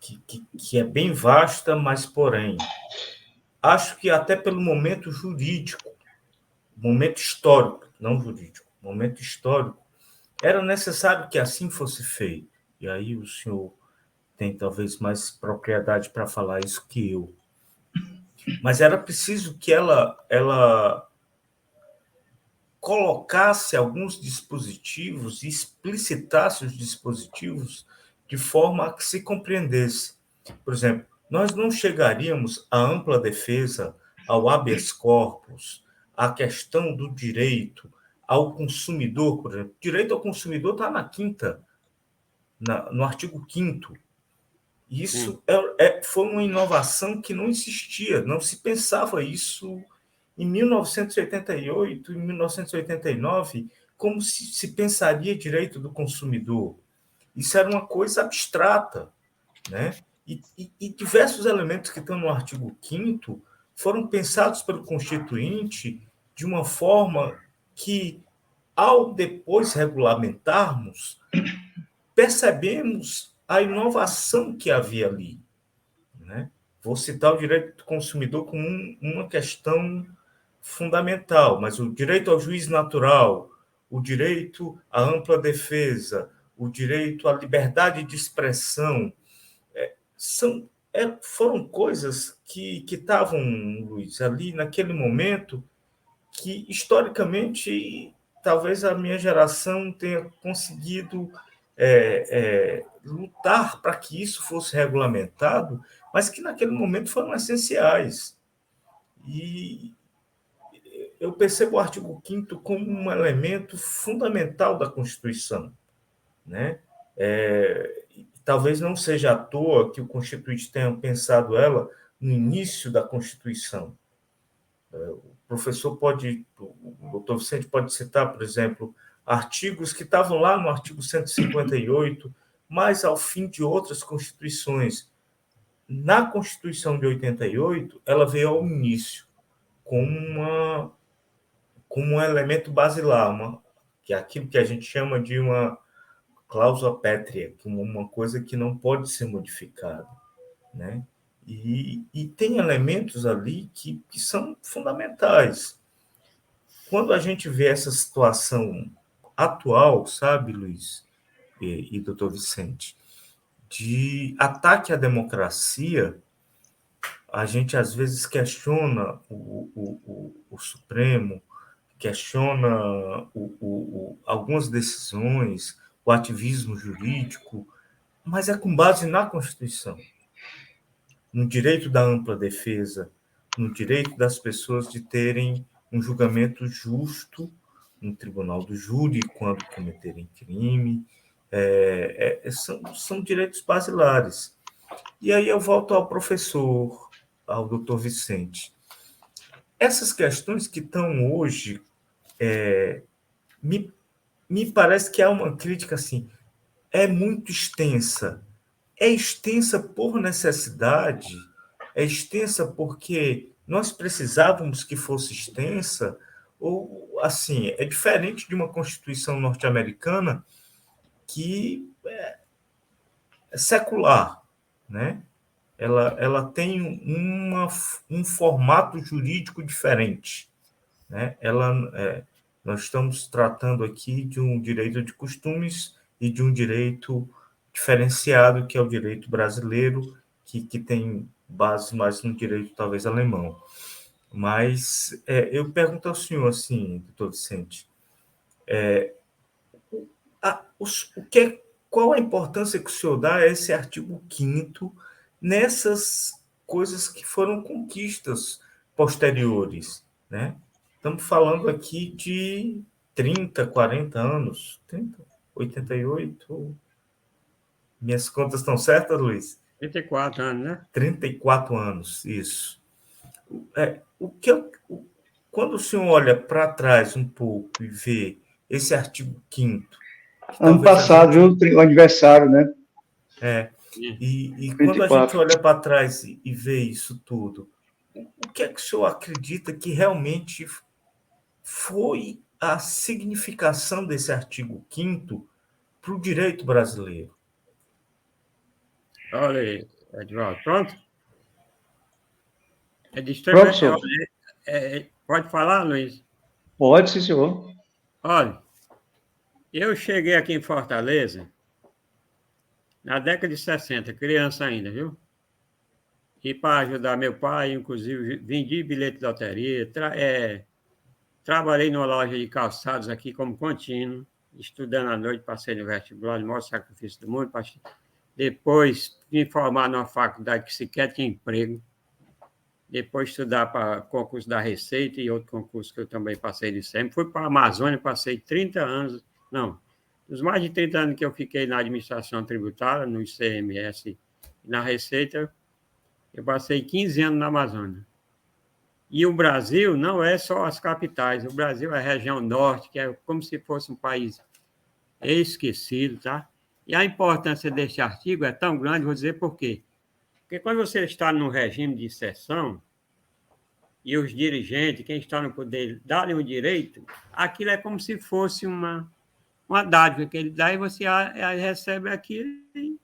que é bem vasta, mas, porém, acho que até pelo momento jurídico, momento histórico, não jurídico, momento histórico, era necessário que assim fosse feito. E aí o senhor tem talvez mais propriedade para falar isso que eu. Mas era preciso que ela colocasse alguns dispositivos e explicitasse os dispositivos de forma a que se compreendesse. Por exemplo, nós não chegaríamos à ampla defesa, ao habeas corpus, à questão do direito ao consumidor, por exemplo. Direito ao consumidor está na quinta, no artigo 5º. Isso foi uma inovação que não existia, não se pensava isso em 1988, em 1989, como se pensaria direito do consumidor. Isso era uma coisa abstrata, né? E diversos elementos que estão no artigo 5º foram pensados pelo Constituinte de uma forma que, ao depois regulamentarmos, percebemos a inovação que havia ali, né? Vou citar o direito do consumidor como uma questão fundamental, mas o direito ao juiz natural, o direito à ampla defesa, o direito à liberdade de expressão, foram coisas que estavam, Luiz, ali naquele momento que, historicamente, talvez a minha geração tenha conseguido lutar para que isso fosse regulamentado, mas que naquele momento foram essenciais. E eu percebo o artigo 5º como um elemento fundamental da Constituição, né? Talvez não seja à toa que o Constituinte tenha pensado ela no início da Constituição. O professor o doutor Vicente pode citar, por exemplo, artigos que estavam lá no artigo 158, mas ao fim de outras constituições. Na Constituição de 88, ela veio ao início, como um elemento basilar, que é aquilo que a gente chama de uma cláusula pétrea, uma coisa que não pode ser modificada, né? E tem elementos ali que são fundamentais. Quando a gente vê essa situação atual, sabe, Luiz e doutor Vicente, de ataque à democracia, a gente às vezes questiona o Supremo, questiona algumas decisões, o ativismo jurídico, mas é com base na Constituição, no direito da ampla defesa, no direito das pessoas de terem um julgamento justo no tribunal do júri quando cometerem crime. São direitos basilares. E aí eu volto ao professor, ao doutor Vicente. Essas questões que estão hoje, me parece que há uma crítica assim, é muito extensa. É extensa por necessidade, é extensa porque nós precisávamos que fosse extensa, ou, assim, é diferente de uma Constituição norte-americana que é secular, né? Ela tem um formato jurídico diferente, né? Nós estamos tratando aqui de um direito de costumes e de um direito diferenciado, que é o direito brasileiro, que tem base mais no direito, talvez, alemão. Mas eu pergunto ao senhor, assim, doutor Vicente, qual a importância que o senhor dá a esse artigo 5º nessas coisas que foram conquistas posteriores, né? Estamos falando aqui de 30, 40 anos, 30, 88. Minhas contas estão certas, Luiz? 34 anos, né? 34 anos, isso. Quando o senhor olha para trás um pouco e vê esse artigo 5º, ano passado, viu, o aniversário, né? E quando a 24. gente olha para trás e vê isso tudo, o que é que o senhor acredita que realmente foi a significação desse artigo 5º para o direito brasileiro? Olha aí, Edvaldo, pronto? Professor, Pode falar, Luiz? pode, sim, senhor. Olha, eu cheguei aqui em Fortaleza na década de 60, criança ainda, viu? E para ajudar meu pai, inclusive, vendi bilhete de loteria, trabalhei numa loja de calçados aqui como contínuo, estudando à noite, passei no vestibular, o maior sacrifício do mundo. Depois, me formar numa faculdade que sequer tinha emprego. Depois, estudar para concurso da Receita e outro concurso que eu também passei de sempre. Fui para a Amazônia, passei 30 anos, não, os mais de 30 anos que eu fiquei na administração tributária, no ICMS e na Receita, eu passei 15 anos na Amazônia. E o Brasil não é só as capitais, o Brasil é a região norte, que é como se fosse um país esquecido, tá? E a importância deste artigo é tão grande, vou dizer por quê. Porque quando você está num regime de exceção, e os dirigentes, quem está no poder, dá-lhe um direito, aquilo é como se fosse uma dádiva que ele dá e você recebe aquilo e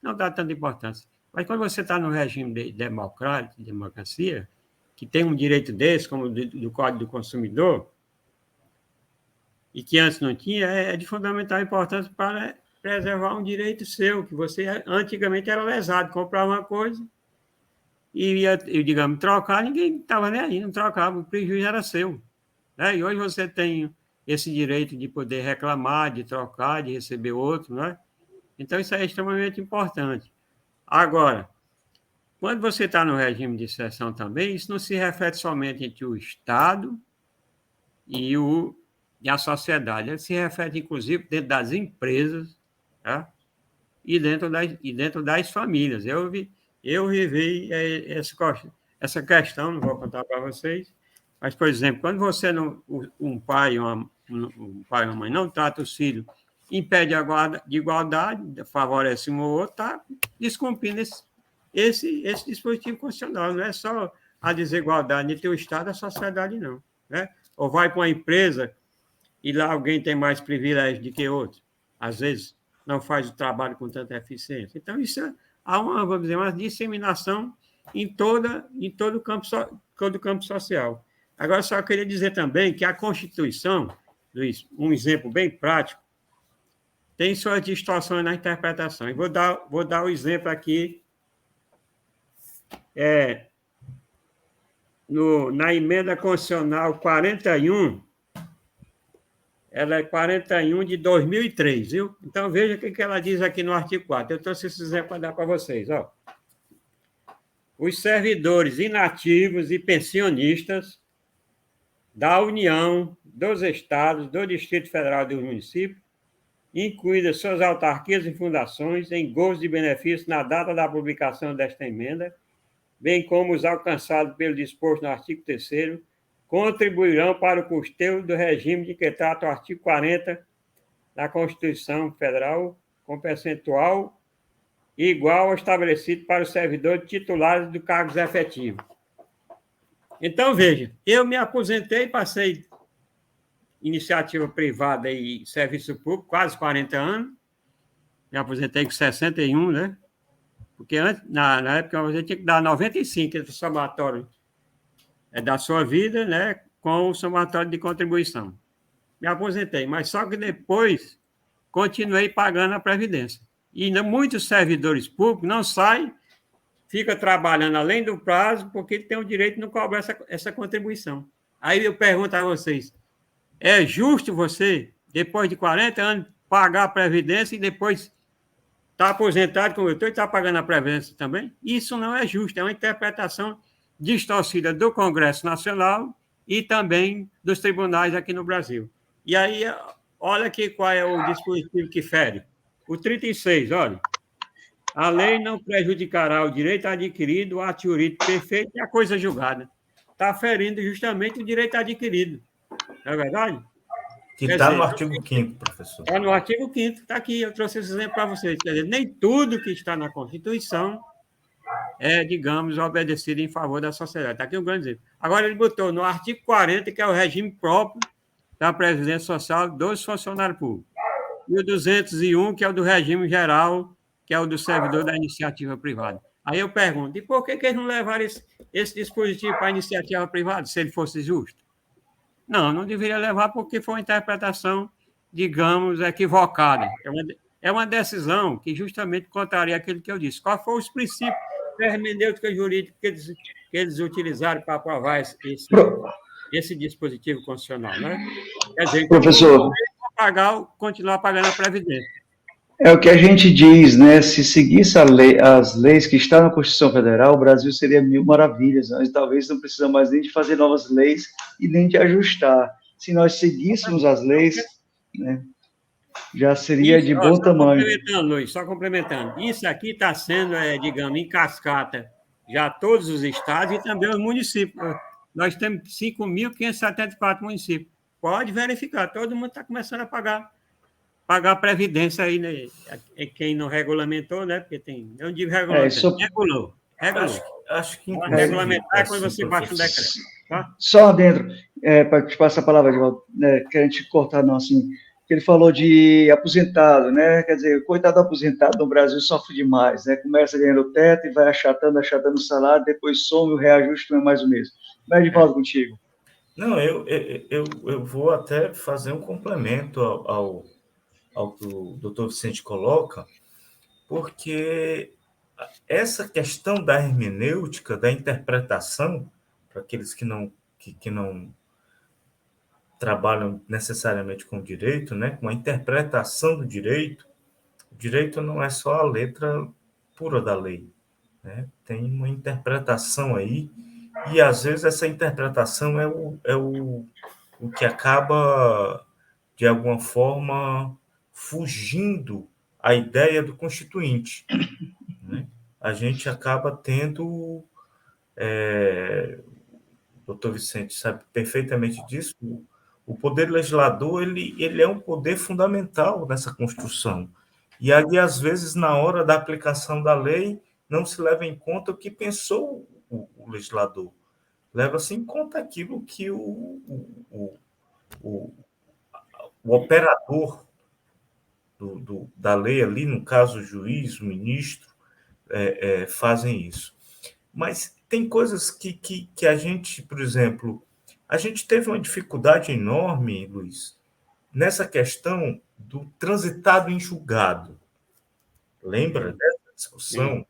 não dá tanta importância. Mas quando você está no regime democrático, de democracia, que tem um direito desse, como o do Código do Consumidor, e que antes não tinha, é de fundamental importância para preservar um direito seu, que você antigamente era lesado, comprar uma coisa e ia, digamos, trocar, ninguém estava nem aí, não trocava, o prejuízo era seu. Né? E hoje você tem esse direito de poder reclamar, de trocar, de receber outro, né? Então isso é extremamente importante. Agora, quando você está no regime de exceção também, isso não se reflete somente entre o Estado e, e a sociedade. Ele se reflete, inclusive, dentro das empresas, tá? E dentro das famílias. Eu vivi essa questão, não vou contar para vocês, mas, por exemplo, quando você não, um pai um pai ou uma mãe não trata os filhos, impede a de igualdade, favorece um ou outro, está descumprindo esse dispositivo constitucional. Não é só a desigualdade entre o Estado e a sociedade, não. Né? Ou vai para uma empresa e lá alguém tem mais privilégio do que outro. Às vezes, não faz o trabalho com tanta eficiência. Então, há vamos dizer, uma disseminação em todo o campo social. Agora, só queria dizer também que a Constituição, Luiz, um exemplo bem prático, tem suas distorções na interpretação. E vou dar o exemplo aqui na emenda constitucional 41, ela é 41 de 2003, viu? Então, veja o que ela diz aqui no artigo 4. Eu trouxe esse exemplo para dar para vocês. Ó. Os servidores inativos e pensionistas da União, dos Estados, do Distrito Federal e dos municípios, incluídas suas autarquias e fundações, em gozo de benefício na data da publicação desta emenda, bem como os alcançados pelo disposto no artigo 3º, contribuirão para o custeio do regime de que trata o artigo 40 da Constituição Federal, com percentual igual ao estabelecido para os servidores titulares de cargos efetivos. Então, veja, eu me aposentei, passei iniciativa privada e serviço público, quase 40 anos, me aposentei com 61, né? Porque antes, na época, você tinha que dar 95 entre o somatório da sua vida, né, com o somatório de contribuição. Me aposentei, mas só que depois continuei pagando a Previdência. E muitos servidores públicos não saem, fica trabalhando além do prazo, porque tem o direito de não cobrar essa contribuição. Aí eu pergunto a vocês, é justo você, depois de 40 anos, pagar a Previdência e depois estar aposentado como eu estou e estar pagando a Previdência também? Isso não é justo, é uma interpretação distorcida do Congresso Nacional e também dos tribunais aqui no Brasil. E aí, olha aqui qual é o dispositivo que fere. O 36, olha. A lei não prejudicará o direito adquirido, o ato jurídico perfeito e a coisa julgada. Está ferindo justamente o direito adquirido. Não é verdade? Que Quer está no dizer, artigo 5º, professor. está no artigo 5º, está aqui, eu trouxe esse exemplo para vocês. Quer dizer, nem tudo que está na Constituição é, digamos, obedecido em favor da sociedade. Está aqui um grande exemplo. Agora ele botou no artigo 40, que é o regime próprio da Previdência Social dos funcionários públicos. E o 201, que é o do regime geral, que é o do servidor da iniciativa privada. Aí eu pergunto, e por que eles não levaram esse dispositivo para a iniciativa privada, se ele fosse justo? Não, não deveria levar porque foi uma interpretação, digamos, equivocada. É uma decisão que justamente contraria aquilo que eu disse. Qual foram os princípios da hermenêutica jurídica que eles utilizaram para aprovar Pro- esse dispositivo constitucional, né? Quer dizer, então, Professor, continuar pagando a Previdência. é o que a gente diz, né? Se seguisse as leis que estão na Constituição Federal, o Brasil seria mil maravilhas. Nós talvez não precisamos mais nem de fazer novas leis e nem de ajustar. Se nós seguíssemos as leis, né, já seria Isso, de ó, bom só tamanho. complementando, Luiz, só complementando. Isso aqui está sendo, digamos, em cascata já todos os estados e também os municípios. Nós temos 5.574 municípios. Pode verificar, todo mundo está começando a pagar a previdência aí, né? Quem não regulamentou, né? Porque tem. Eu não digo regulamentou, regulou. Acho que inclusive, Regulamentar é quando você baixa um decreto. Tá? Só dentro, para te passar a palavra, Edvaldo, querendo te cortar, não, assim, que ele falou de aposentado, né? Quer dizer, coitado do aposentado no Brasil sofre demais, né? Começa ganhando o teto e vai achatando o salário, depois some o reajuste, não é mais o mesmo. Mas, Edvaldo, contigo. Não, eu vou até fazer um complemento ao que o doutor Vicente coloca, porque essa questão da hermenêutica, da interpretação, para aqueles que não trabalham necessariamente com o direito, né, com a interpretação do direito, o direito não é só a letra pura da lei, né? Tem uma interpretação aí, e às vezes essa interpretação o que acaba, de alguma forma, fugindo à ideia do constituinte, né? A gente acaba tendo, o doutor Vicente sabe perfeitamente disso, o poder legislador ele é um poder fundamental nessa construção. E aí, às vezes, na hora da aplicação da lei, não se leva em conta o que pensou o legislador. Leva-se em conta aquilo que o, o operador da lei ali, no caso o juiz, o ministro, fazem isso. Mas tem coisas que a gente, por exemplo, a gente teve uma dificuldade enorme, Luiz, nessa questão do transitado em julgado. Lembra dessa discussão? Sim.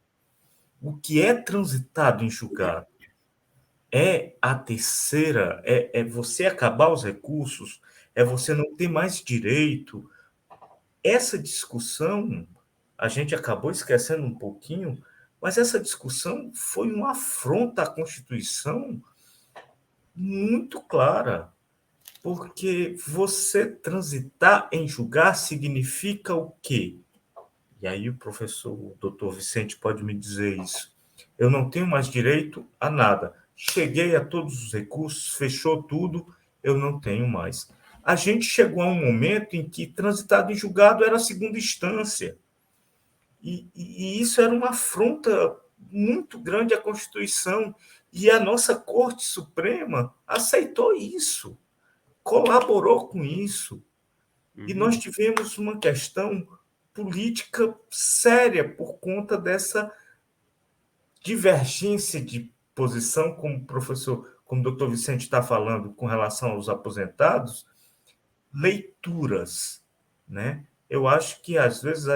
O que é transitado em julgado? É a terceira, é você acabar os recursos, é você não ter mais direito. Essa discussão, a gente acabou esquecendo um pouquinho, mas essa discussão foi uma afronta à Constituição muito clara, porque você transitar em julgar significa o quê? E aí o professor, o doutor Vicente pode me dizer isso. Eu não tenho mais direito a nada. Cheguei a todos os recursos, fechou tudo, eu não tenho mais. A gente chegou a um momento em que transitado em julgado era a segunda instância. E isso era uma afronta muito grande à Constituição. E a nossa Corte Suprema aceitou isso, colaborou com isso. E nós tivemos uma questão política séria por conta dessa divergência de posição, como o professor, como o doutor Vicente está falando, com relação aos aposentados, leituras, né? Eu acho que, às vezes,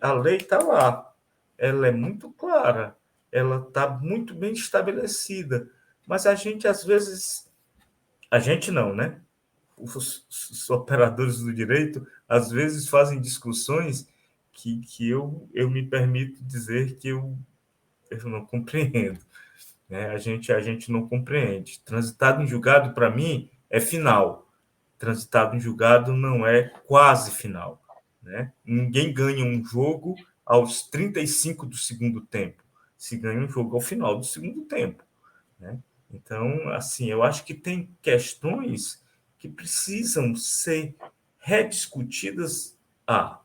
a lei está lá, ela é muito clara, ela está muito bem estabelecida, mas a gente, às vezes, a gente não, né? Os operadores do direito, às vezes, fazem discussões que eu me permito dizer que eu não compreendo. Né? A gente não compreende. Transitado em julgado, para mim, é final. Transitado em julgado não é quase final. Né? Ninguém ganha um jogo aos 35 do segundo tempo, se ganha um jogo ao final do segundo tempo, né? Então, assim, eu acho que tem questões que precisam ser rediscutidas.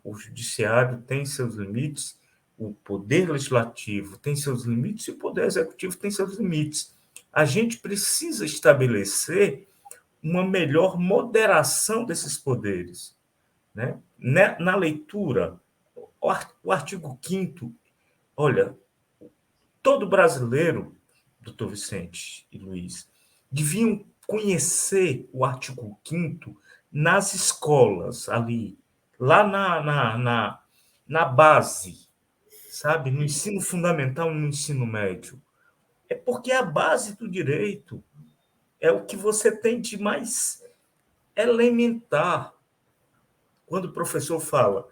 O judiciário tem seus limites, o poder legislativo tem seus limites e o poder executivo tem seus limites. A gente precisa estabelecer uma melhor moderação desses poderes, né? Na leitura, o artigo 5º, olha, todo brasileiro, doutor Vicente e Luiz, deviam conhecer o artigo 5º nas escolas, ali, lá na base, sabe? No ensino fundamental e no ensino médio. É porque é a base do direito. É o que você tem de mais elementar. Quando o professor fala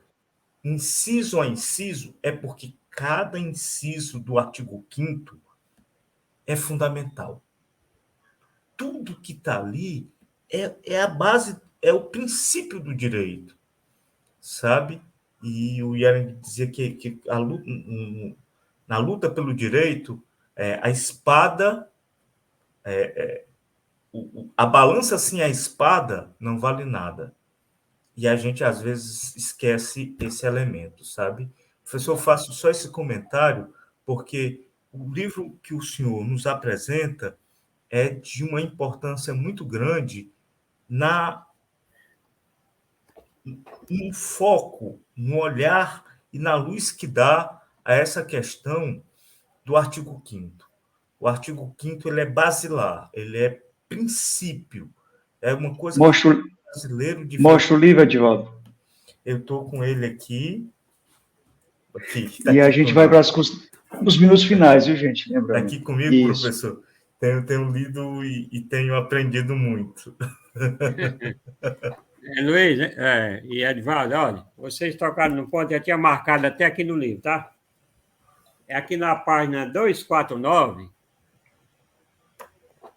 inciso a inciso, é porque cada inciso do artigo 5º é fundamental. Tudo que está ali é a base, é o princípio do direito, sabe? E o Yaren dizia que na luta pelo direito, a espada, a balança sem a espada não vale nada. E a gente, às vezes, esquece esse elemento, sabe? Professor, eu faço só esse comentário porque o livro que o senhor nos apresenta é de uma importância muito grande no foco, no olhar e na luz que dá a essa questão do artigo 5º. O artigo 5º ele é basilar, ele é princípio, é uma coisa que o brasileiro... Mostra o livro, Edivaldo. Eu estou com ele aqui. E a gente vai para os minutos finais, viu, gente? Lembrando. Aqui comigo, isso. Professor. Tenho lido e tenho aprendido muito. Luiz e Edivaldo, olha, vocês tocaram no ponto, eu tinha marcado até aqui no livro, tá? É aqui na página 249.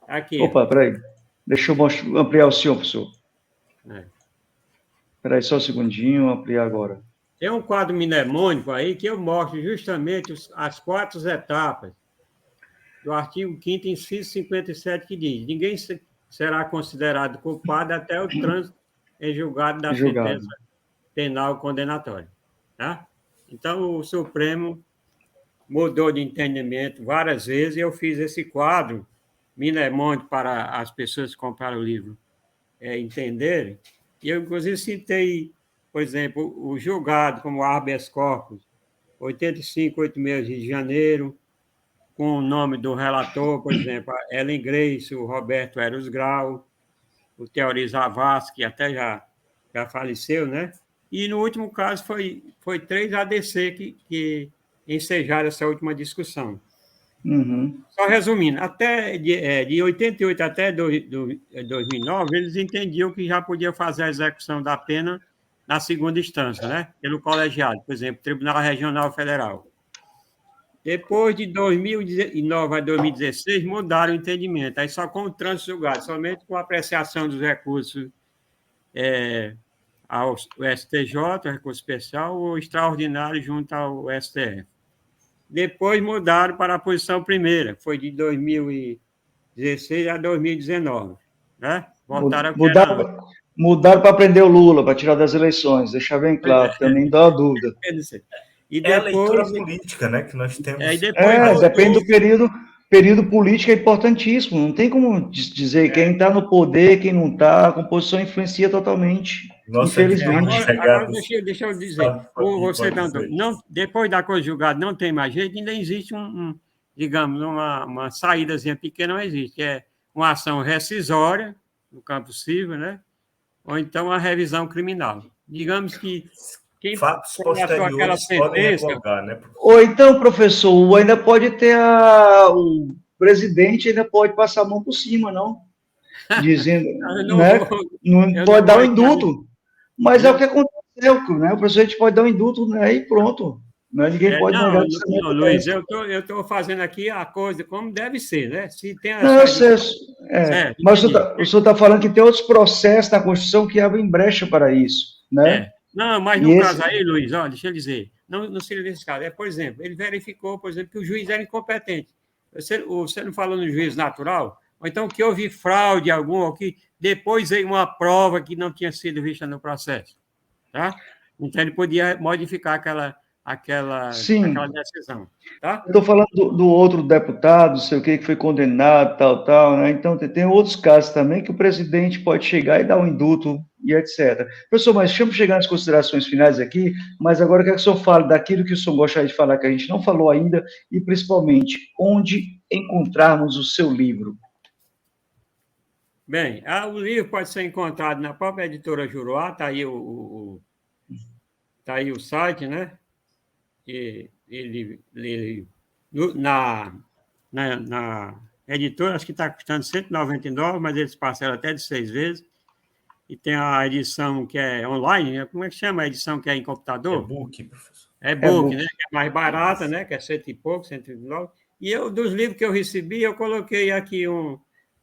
Aqui. Opa, peraí. Deixa eu ampliar o senhor, professor. Espera aí só um segundinho, ampliar agora. Tem um quadro mnemônico aí que eu mostro justamente as 4 etapas do artigo 5º, inciso 57, que diz: ninguém será considerado culpado até o trânsito em julgado da sentença penal condenatória. Tá? Então, o Supremo mudou de entendimento várias vezes e eu fiz esse quadro mnemônico para as pessoas que compraram o livro entenderem. E eu, inclusive, citei, por exemplo, o julgado como habeas corpus 8586 Rio de Janeiro, com o nome do relator, por exemplo, Ellen Grace, o Roberto Eros Grau, o Teori Zavascki, que até já faleceu, né? E no último caso foi 3 ADC que ensejaram essa última discussão. Uhum. Só resumindo, até de 88 até 2009, eles entendiam que já podia fazer a execução da pena na segunda instância, né? Pelo colegiado, por exemplo, Tribunal Regional Federal. Depois de 2009 a 2016, mudaram o entendimento, aí só com o trânsito julgado, somente com a apreciação dos recursos ao STJ, o recurso especial, ou extraordinário junto ao STF. Depois mudaram para a posição primeira, foi de 2016 a 2019. Né? Voltaram mudaram para prender o Lula, para tirar das eleições, deixar bem claro, também dá uma dúvida. E depois, a leitura política, né, que nós temos. Depende do período político, é importantíssimo, não tem como dizer quem está no poder, quem não está, a composição influencia totalmente. Nossa, infelizmente. Agora deixa eu dizer, você não, depois da coisa julgada não tem mais jeito, ainda existe digamos, uma saídazinha pequena, não existe, que é uma ação rescisória, no campo civil, né? Ou então a revisão criminal. Digamos que quem fatos posteriores podem revogar, né? Ou então, professor, ainda pode ter o presidente ainda pode passar a mão por cima, não? Dizendo, não pode dar um indulto. Mas é o que aconteceu, né? O presidente pode dar um indulto, né? E pronto. Né? Ninguém pode negar isso. Não, Luiz, eu estou fazendo aqui a coisa como deve ser, né? Se tem eu sei, mas o senhor está falando que tem outros processos na Constituição que abrem brecha para isso, né? Não, mas no caso aí, Luiz, deixa eu dizer, não seria nesse caso. Por exemplo, ele verificou, por exemplo, que o juiz era incompetente. Você não falou no juízo natural? Ou então que houve fraude algum, ou que depois veio uma prova que não tinha sido vista no processo. Tá? Então, ele podia modificar aquela Sim. decisão. Tá? Eu estou falando do outro deputado, não sei o que foi condenado, tal, né? Então, tem outros casos também que o presidente pode chegar e dar um indulto e etc. Professor, mas deixa eu chegar nas considerações finais aqui, mas agora eu quero que o senhor fale daquilo que o senhor gostaria de falar, que a gente não falou ainda, e principalmente, onde encontrarmos o seu livro. Bem, o livro pode ser encontrado na própria editora Juruá, está aí tá aí o site, né? E ele na editora, acho que está custando R$ 199, mas eles parcelam até de 6 vezes. E tem a edição que é online, né? Como é que chama a edição que é em computador? E-book, professor. E-book, né? Que é mais barata, né? Que é 100 e pouco, 109. E dos livros que eu recebi, eu coloquei aqui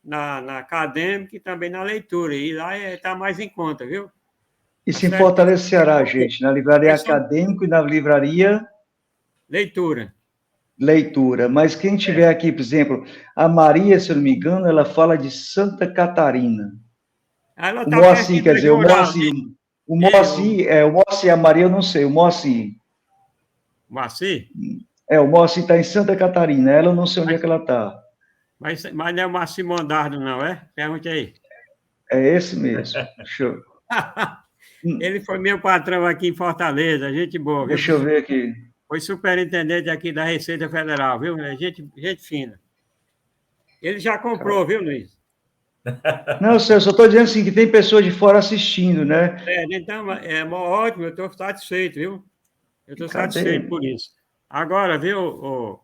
na acadêmica e também na leitura. E lá está mais em conta, viu? Isso em Fortaleza, Ceará, gente, na livraria Acadêmico e na livraria Leitura. Mas quem tiver aqui, por exemplo, a Maria, se eu não me engano, ela fala de Santa Catarina. Ela o Moacir, quer dizer, o Moacir, a Maria eu não sei, o Moacir. Moacir? O Moacir está em Santa Catarina, ela eu não sei onde é que ela está. Mas não é o Moacir Mondardo, não, é? Pergunte aí. É esse mesmo. Show. Ele foi meu patrão aqui em Fortaleza, gente boa, viu? Deixa eu ver aqui. Foi superintendente aqui da Receita Federal, viu? Gente fina. Ele já comprou, viu, Luiz? Não, eu só estou dizendo assim, que tem pessoas de fora assistindo, né? Então, ótimo, eu estou satisfeito, viu? Eu estou satisfeito por isso. Agora, viu,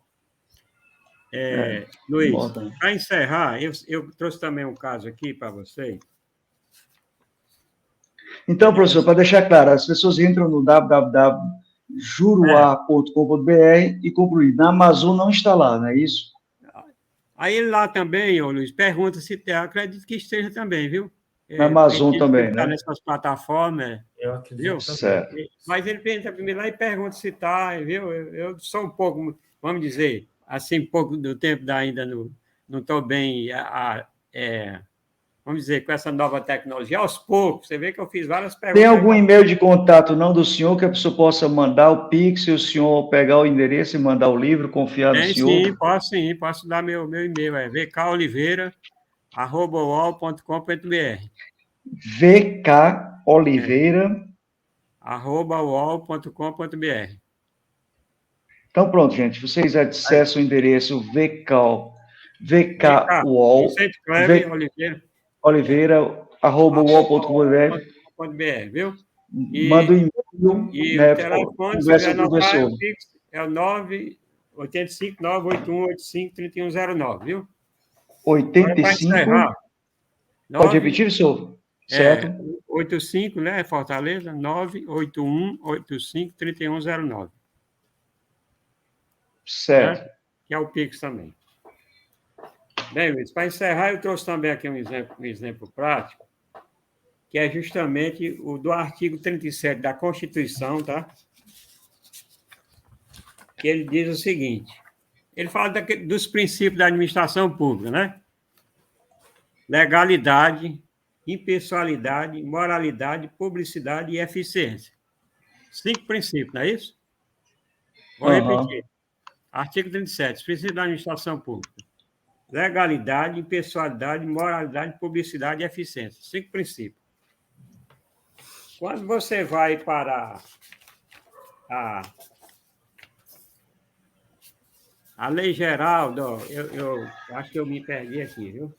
Luiz, para encerrar, eu trouxe também um caso aqui para vocês. Então, professor, para deixar claro, as pessoas entram no www.juruá.com.br e compram o livro. Na Amazon não está lá, não é isso? Aí lá também, Luiz, pergunta se tem, acredito que esteja também, viu? Na Amazon também, né? Nessas plataformas, eu acredito, viu? Certo. Mas ele entra primeiro lá e pergunta se está, viu? Eu sou um pouco, vamos dizer, assim, um pouco do tempo ainda não estou bem, vamos dizer, com essa nova tecnologia, aos poucos. Você vê que eu fiz várias perguntas. Tem algum e-mail de contato não do senhor que a pessoa possa mandar o Pix e o senhor pegar o endereço e mandar o livro, confiar no senhor? Sim, posso dar meu e-mail, vkoliveira@uol.com.br. vkoliveira@uol.com.br. Então, pronto, gente. Vocês acessam o endereço Oliveira@uol.com.br, viu? Manda um e-mail, né? O telefone, se quiser anotar, é o 985-981-85-3109, viu? 85. Pode repetir, senhor? Certo? 85, né? Fortaleza, 981-85-3109. Certo. Né? Que é o Pix também. Bem, Luiz, para encerrar, eu trouxe também aqui um exemplo prático, que é justamente o do artigo 37 da Constituição, tá? Que ele diz o seguinte, ele fala dos princípios da administração pública, né? Legalidade, impessoalidade, moralidade, publicidade e eficiência. 5 princípios, não é isso? Vou repetir. Artigo 37, princípios da administração pública. Legalidade, impessoalidade, moralidade, publicidade e eficiência. 5 princípios. Quando você vai para a lei geral, eu acho que eu me perdi aqui, viu?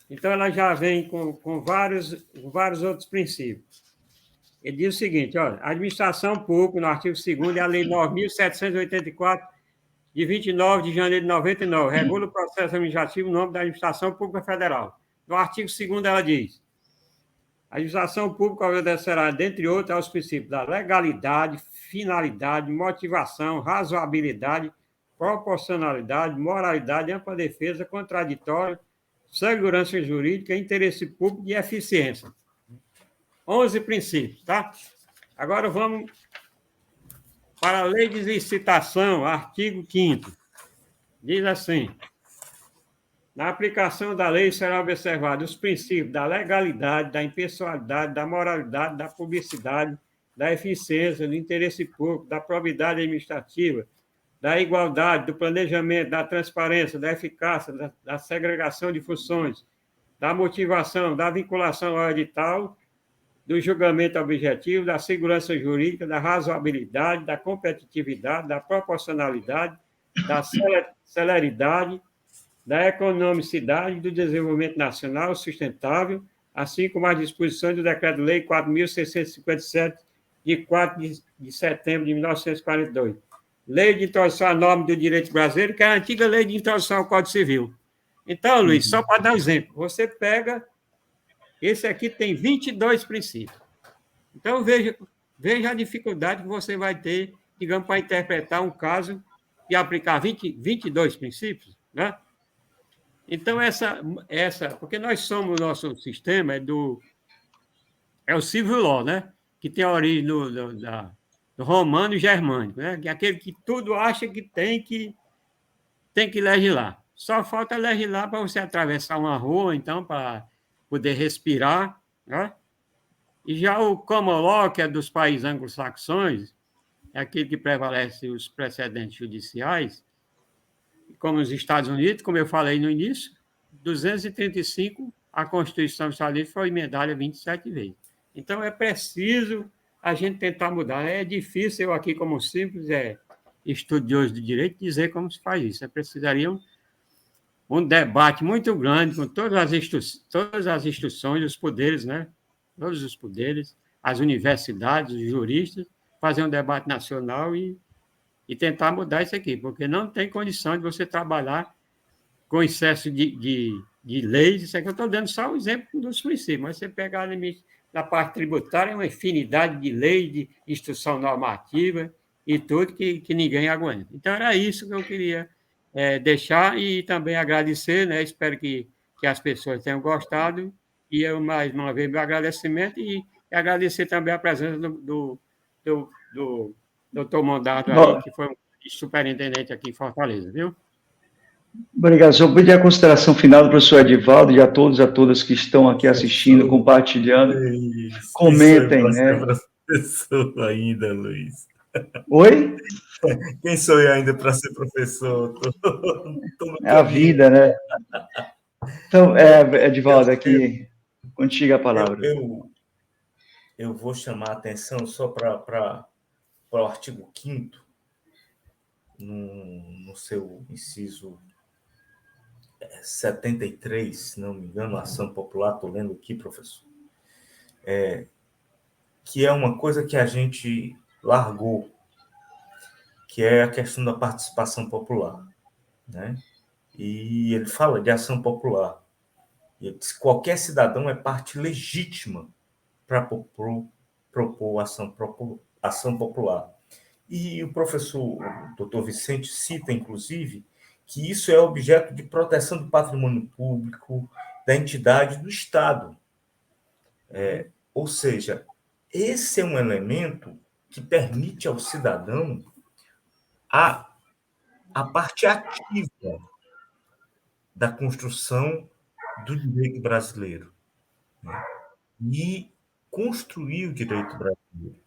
Então, ela já vem com vários outros princípios. Ele diz o seguinte, olha, a administração pública, no artigo 2º, é a lei 9.784, de 29 de janeiro de 99, regula o processo administrativo no âmbito da administração pública federal. No artigo 2º, ela diz, a administração pública obedecerá, dentre outros, aos princípios da legalidade, finalidade, motivação, razoabilidade, proporcionalidade, moralidade, ampla defesa, contraditória, segurança jurídica, interesse público e eficiência. 11 princípios, tá? Agora vamos Para a lei de licitação, artigo 5º, diz assim: na aplicação da lei serão observados os princípios da legalidade, da impessoalidade, da moralidade, da publicidade, da eficiência, do interesse público, da probidade administrativa, da igualdade, do planejamento, da transparência, da eficácia, da segregação de funções, da motivação, da vinculação ao edital, do julgamento objetivo, da segurança jurídica, da razoabilidade, da competitividade, da proporcionalidade, da celeridade, da economicidade e do desenvolvimento nacional sustentável, assim como as disposições do Decreto-Lei 4.657, de 4 de setembro de 1942. Lei de Introdução à Norma do Direito Brasileiro, que é a antiga Lei de Introdução ao Código Civil. Então, Luiz, só para dar um exemplo, você pega, esse aqui tem 22 princípios. Então, veja a dificuldade que você vai ter, digamos, para interpretar um caso e aplicar 22 princípios, né? Então, porque nós somos, o nosso sistema é o civil law, né? Que tem a origem do romano e germânico, né? Que é aquele que tudo acha que tem que legislar. Só falta legislar para você atravessar uma rua, então, para poder respirar, né? E já o common law, que é dos países anglo-saxões, é aquele que prevalece os precedentes judiciais, como os Estados Unidos, como eu falei no início, 235, a Constituição dos Estados Unidos foi emendada 27 vezes. Então, é preciso a gente tentar mudar. É difícil eu aqui, como simples estudioso de direito, dizer como se faz isso. Precisaria um debate muito grande com todas as instituições, os poderes, né? Todos os poderes, as universidades, os juristas, fazer um debate nacional e tentar mudar isso aqui, porque não tem condição de você trabalhar com excesso de leis. Isso aqui eu estou dando só um exemplo dos princípios, mas você pegar limite na parte tributária, é uma infinidade de leis, de instrução normativa e tudo que ninguém aguenta. Então, era isso que eu queria deixar e também agradecer, né? Espero que as pessoas tenham gostado e eu, mais uma vez, meu agradecimento e agradecer também a presença do doutor Mandato aí, que foi um superintendente aqui em Fortaleza, viu? Obrigado. Só pedir a consideração final do professor Edivaldo e a todas que estão aqui assistindo, compartilhando. Comentem, né? Professor ainda, Luiz. Oi? Quem sou eu ainda para ser professor? É a vida, né? Então, Edivaldo, aqui, contigo a palavra. Eu vou chamar a atenção só para o artigo 5º, no seu inciso 73, se não me engano, ação popular, estou lendo aqui, professor, que é uma coisa que a gente largou, que é a questão da participação popular, né? E ele fala de ação popular. E ele diz que qualquer cidadão é parte legítima para propor ação popular. E o professor, o doutor Vicente, cita, inclusive, que isso é objeto de proteção do patrimônio público, da entidade do Estado. Ou seja, esse é um elemento que permite ao cidadão a parte ativa da construção do direito brasileiro, né? E construir o direito brasileiro.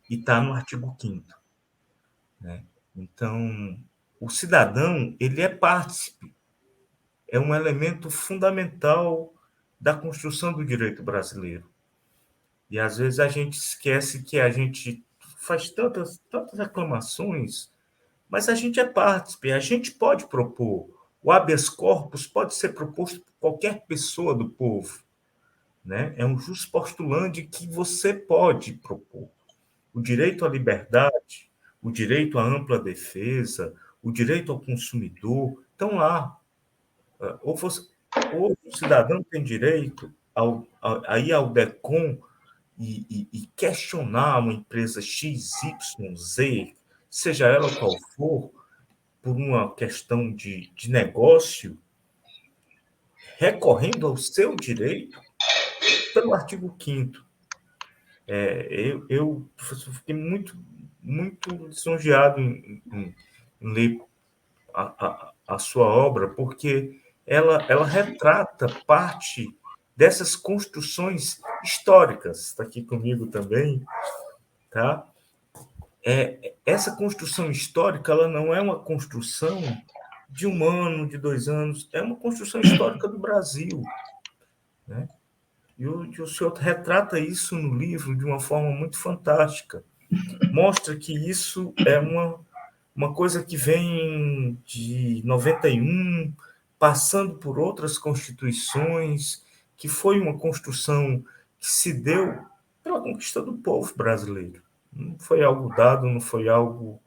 E está no artigo 5º. Né? Então, o cidadão, ele é partícipe, é um elemento fundamental da construção do direito brasileiro. E, às vezes, a gente esquece que a gente faz tantas reclamações, mas a gente é partícipe, a gente pode propor. O habeas corpus pode ser proposto por qualquer pessoa do povo, né? É um jus postulandi que você pode propor. O direito à liberdade, o direito à ampla defesa, o direito ao consumidor, estão lá. Ou o cidadão tem direito a ir ao DECOM e questionar uma empresa XYZ, seja ela qual for, por uma questão de negócio, recorrendo ao seu direito pelo artigo 5º. Eu, professor, fiquei muito muito lisonjeado em ler a sua obra, porque ela retrata parte dessas construções históricas. Está aqui comigo também, tá? Essa construção histórica, ela não é uma construção de 1 ano, de 2 anos, é uma construção histórica do Brasil, né? E o senhor retrata isso no livro de uma forma muito fantástica. Mostra que isso é uma coisa que vem de 91, passando por outras constituições, que foi uma construção que se deu pela conquista do povo brasileiro. Não foi algo dado, não foi algo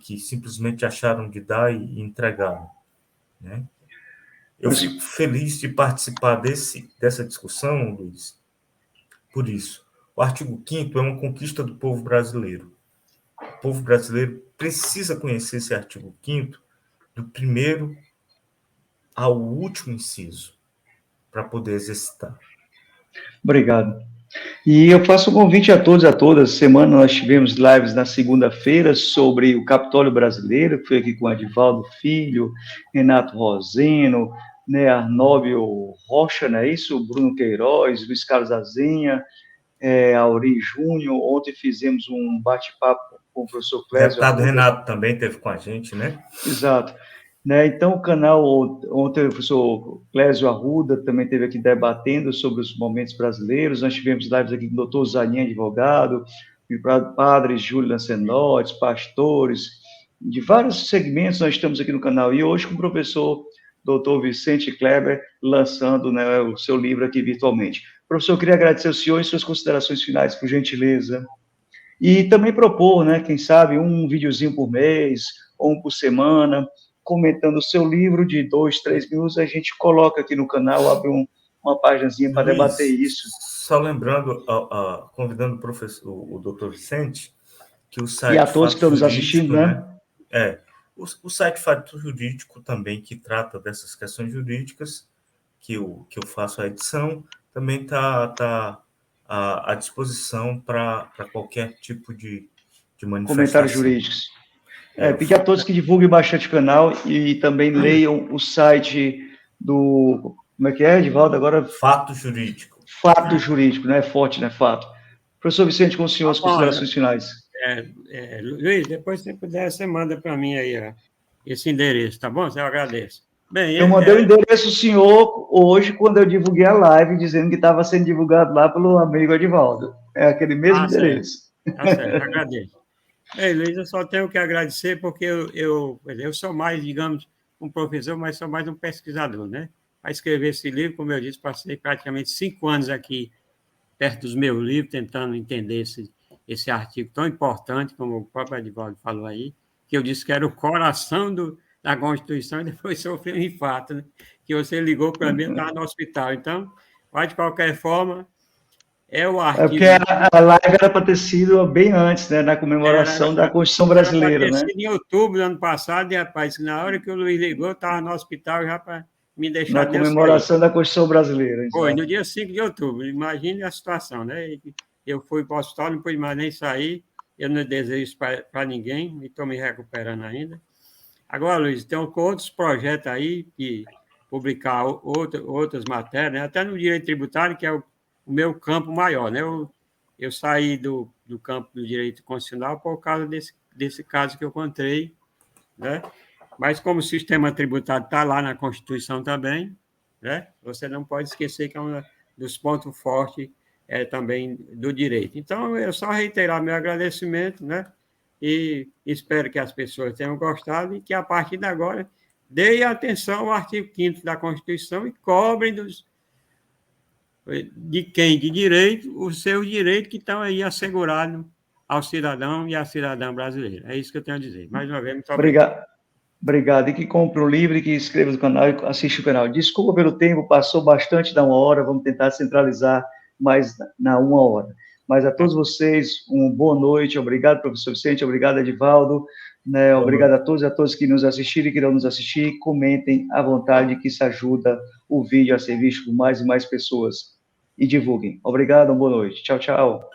que simplesmente acharam de dar e entregaram, né? Eu fico feliz de participar dessa discussão, Luiz, por isso. O artigo 5º é uma conquista do povo brasileiro. O povo brasileiro precisa conhecer esse artigo 5º do primeiro ao último inciso para poder exercitar. Obrigado. E eu faço um convite a todos e a todas. Semana nós tivemos lives na segunda-feira sobre o Capitólio Brasileiro, que foi aqui com Adivaldo Filho, Renato Roseno, né, Arnóbio Rocha, não é isso? Bruno Queiroz, Luiz Carlos Azenha, Auri Júnior. Ontem fizemos um bate-papo com o professor Clésio. O deputado Renato também esteve com a gente, né? Exato. Né, então, o canal, ontem o professor Clésio Arruda também esteve aqui debatendo sobre os momentos brasileiros. Nós tivemos lives aqui com o doutor Zanin, advogado, padres Júlio Lancenotes, pastores, de vários segmentos nós estamos aqui no canal. E hoje com o professor doutor Vicente Kleber, lançando, né, o seu livro aqui virtualmente. Professor, eu queria agradecer ao senhor e suas considerações finais, por gentileza. E também propor, né, quem sabe, um videozinho por mês, ou um por semana, comentando o seu livro de 2, 3 minutos, a gente coloca aqui no canal, abre uma páginazinha para debater isso. Só lembrando, convidando o doutor Vicente, que o site... E a todos que estão nos assistindo, né? O site Fato Jurídico também, que trata dessas questões jurídicas, que eu faço a edição, também está à disposição para qualquer tipo de manifestação. Comentários jurídicos. Pedir a todos que divulguem bastante o canal e também leiam o site do... Como é que é, Edivaldo? Agora... Fato Jurídico. Fato Jurídico, não é forte, né? Fato. Professor Vicente, com o senhor, as considerações finais. Luiz, depois, se puder, você manda para mim aí esse endereço, tá bom? Eu agradeço. Bem, eu mandei o endereço ao senhor hoje, quando eu divulguei a live, dizendo que estava sendo divulgado lá pelo amigo Edivaldo. É aquele mesmo endereço. Tá certo, agradeço. Ei, Luiz, eu só tenho que agradecer, porque eu sou mais, digamos, um professor, mas sou mais um pesquisador, né? Para escrever esse livro, como eu disse, passei praticamente 5 anos aqui, perto dos meus livros, tentando entender esse artigo tão importante, como o próprio Edivaldo falou aí, que eu disse que era o coração da Constituição, e depois sofreu um infarto, né? Que você ligou para mim, eu estava no hospital. Então, vai de qualquer forma, é o artigo... porque a live era para ter sido bem antes, né, na comemoração da Constituição Brasileira, era né? Era para ter sido em outubro do ano passado, e, rapaz, na hora que o Luiz ligou, eu estava no hospital já para me deixar... Na comemoração da Constituição Brasileira. Foi, no dia 5 de outubro. Imagine a situação, né? Eu fui para o hospital, não pude mais nem sair, eu não desejo isso para ninguém, e estou me recuperando ainda. Agora, Luiz, tem outros projetos aí, que publicar outras matérias, né? Até no direito tributário, que é o meu campo maior, né? Eu saí do campo do direito constitucional por causa desse caso que eu contei, né? Mas como o sistema tributário está lá na Constituição também, né? Você não pode esquecer que é um dos pontos fortes também do direito. Então, eu só reiterar meu agradecimento, né? E espero que as pessoas tenham gostado e que, a partir de agora, deem atenção ao artigo 5º da Constituição e cobrem de quem de direito os seus direitos que estão aí assegurados ao cidadão e à cidadã brasileira. É isso que eu tenho a dizer. Mais uma vez, muito obrigado. Obrigado. E que compre o livro e que inscreva no canal e assista o canal. Desculpa pelo tempo, passou bastante da 1 hora, vamos tentar centralizar mais na 1 hora. Mas a todos vocês, uma boa noite, obrigado, professor Vicente, obrigado, Edivaldo, né? Obrigado a todos e a todas que nos assistiram e que irão nos assistir. Comentem à vontade, que isso ajuda o vídeo a ser visto por mais e mais pessoas. E divulguem. Obrigado, uma boa noite. Tchau, tchau.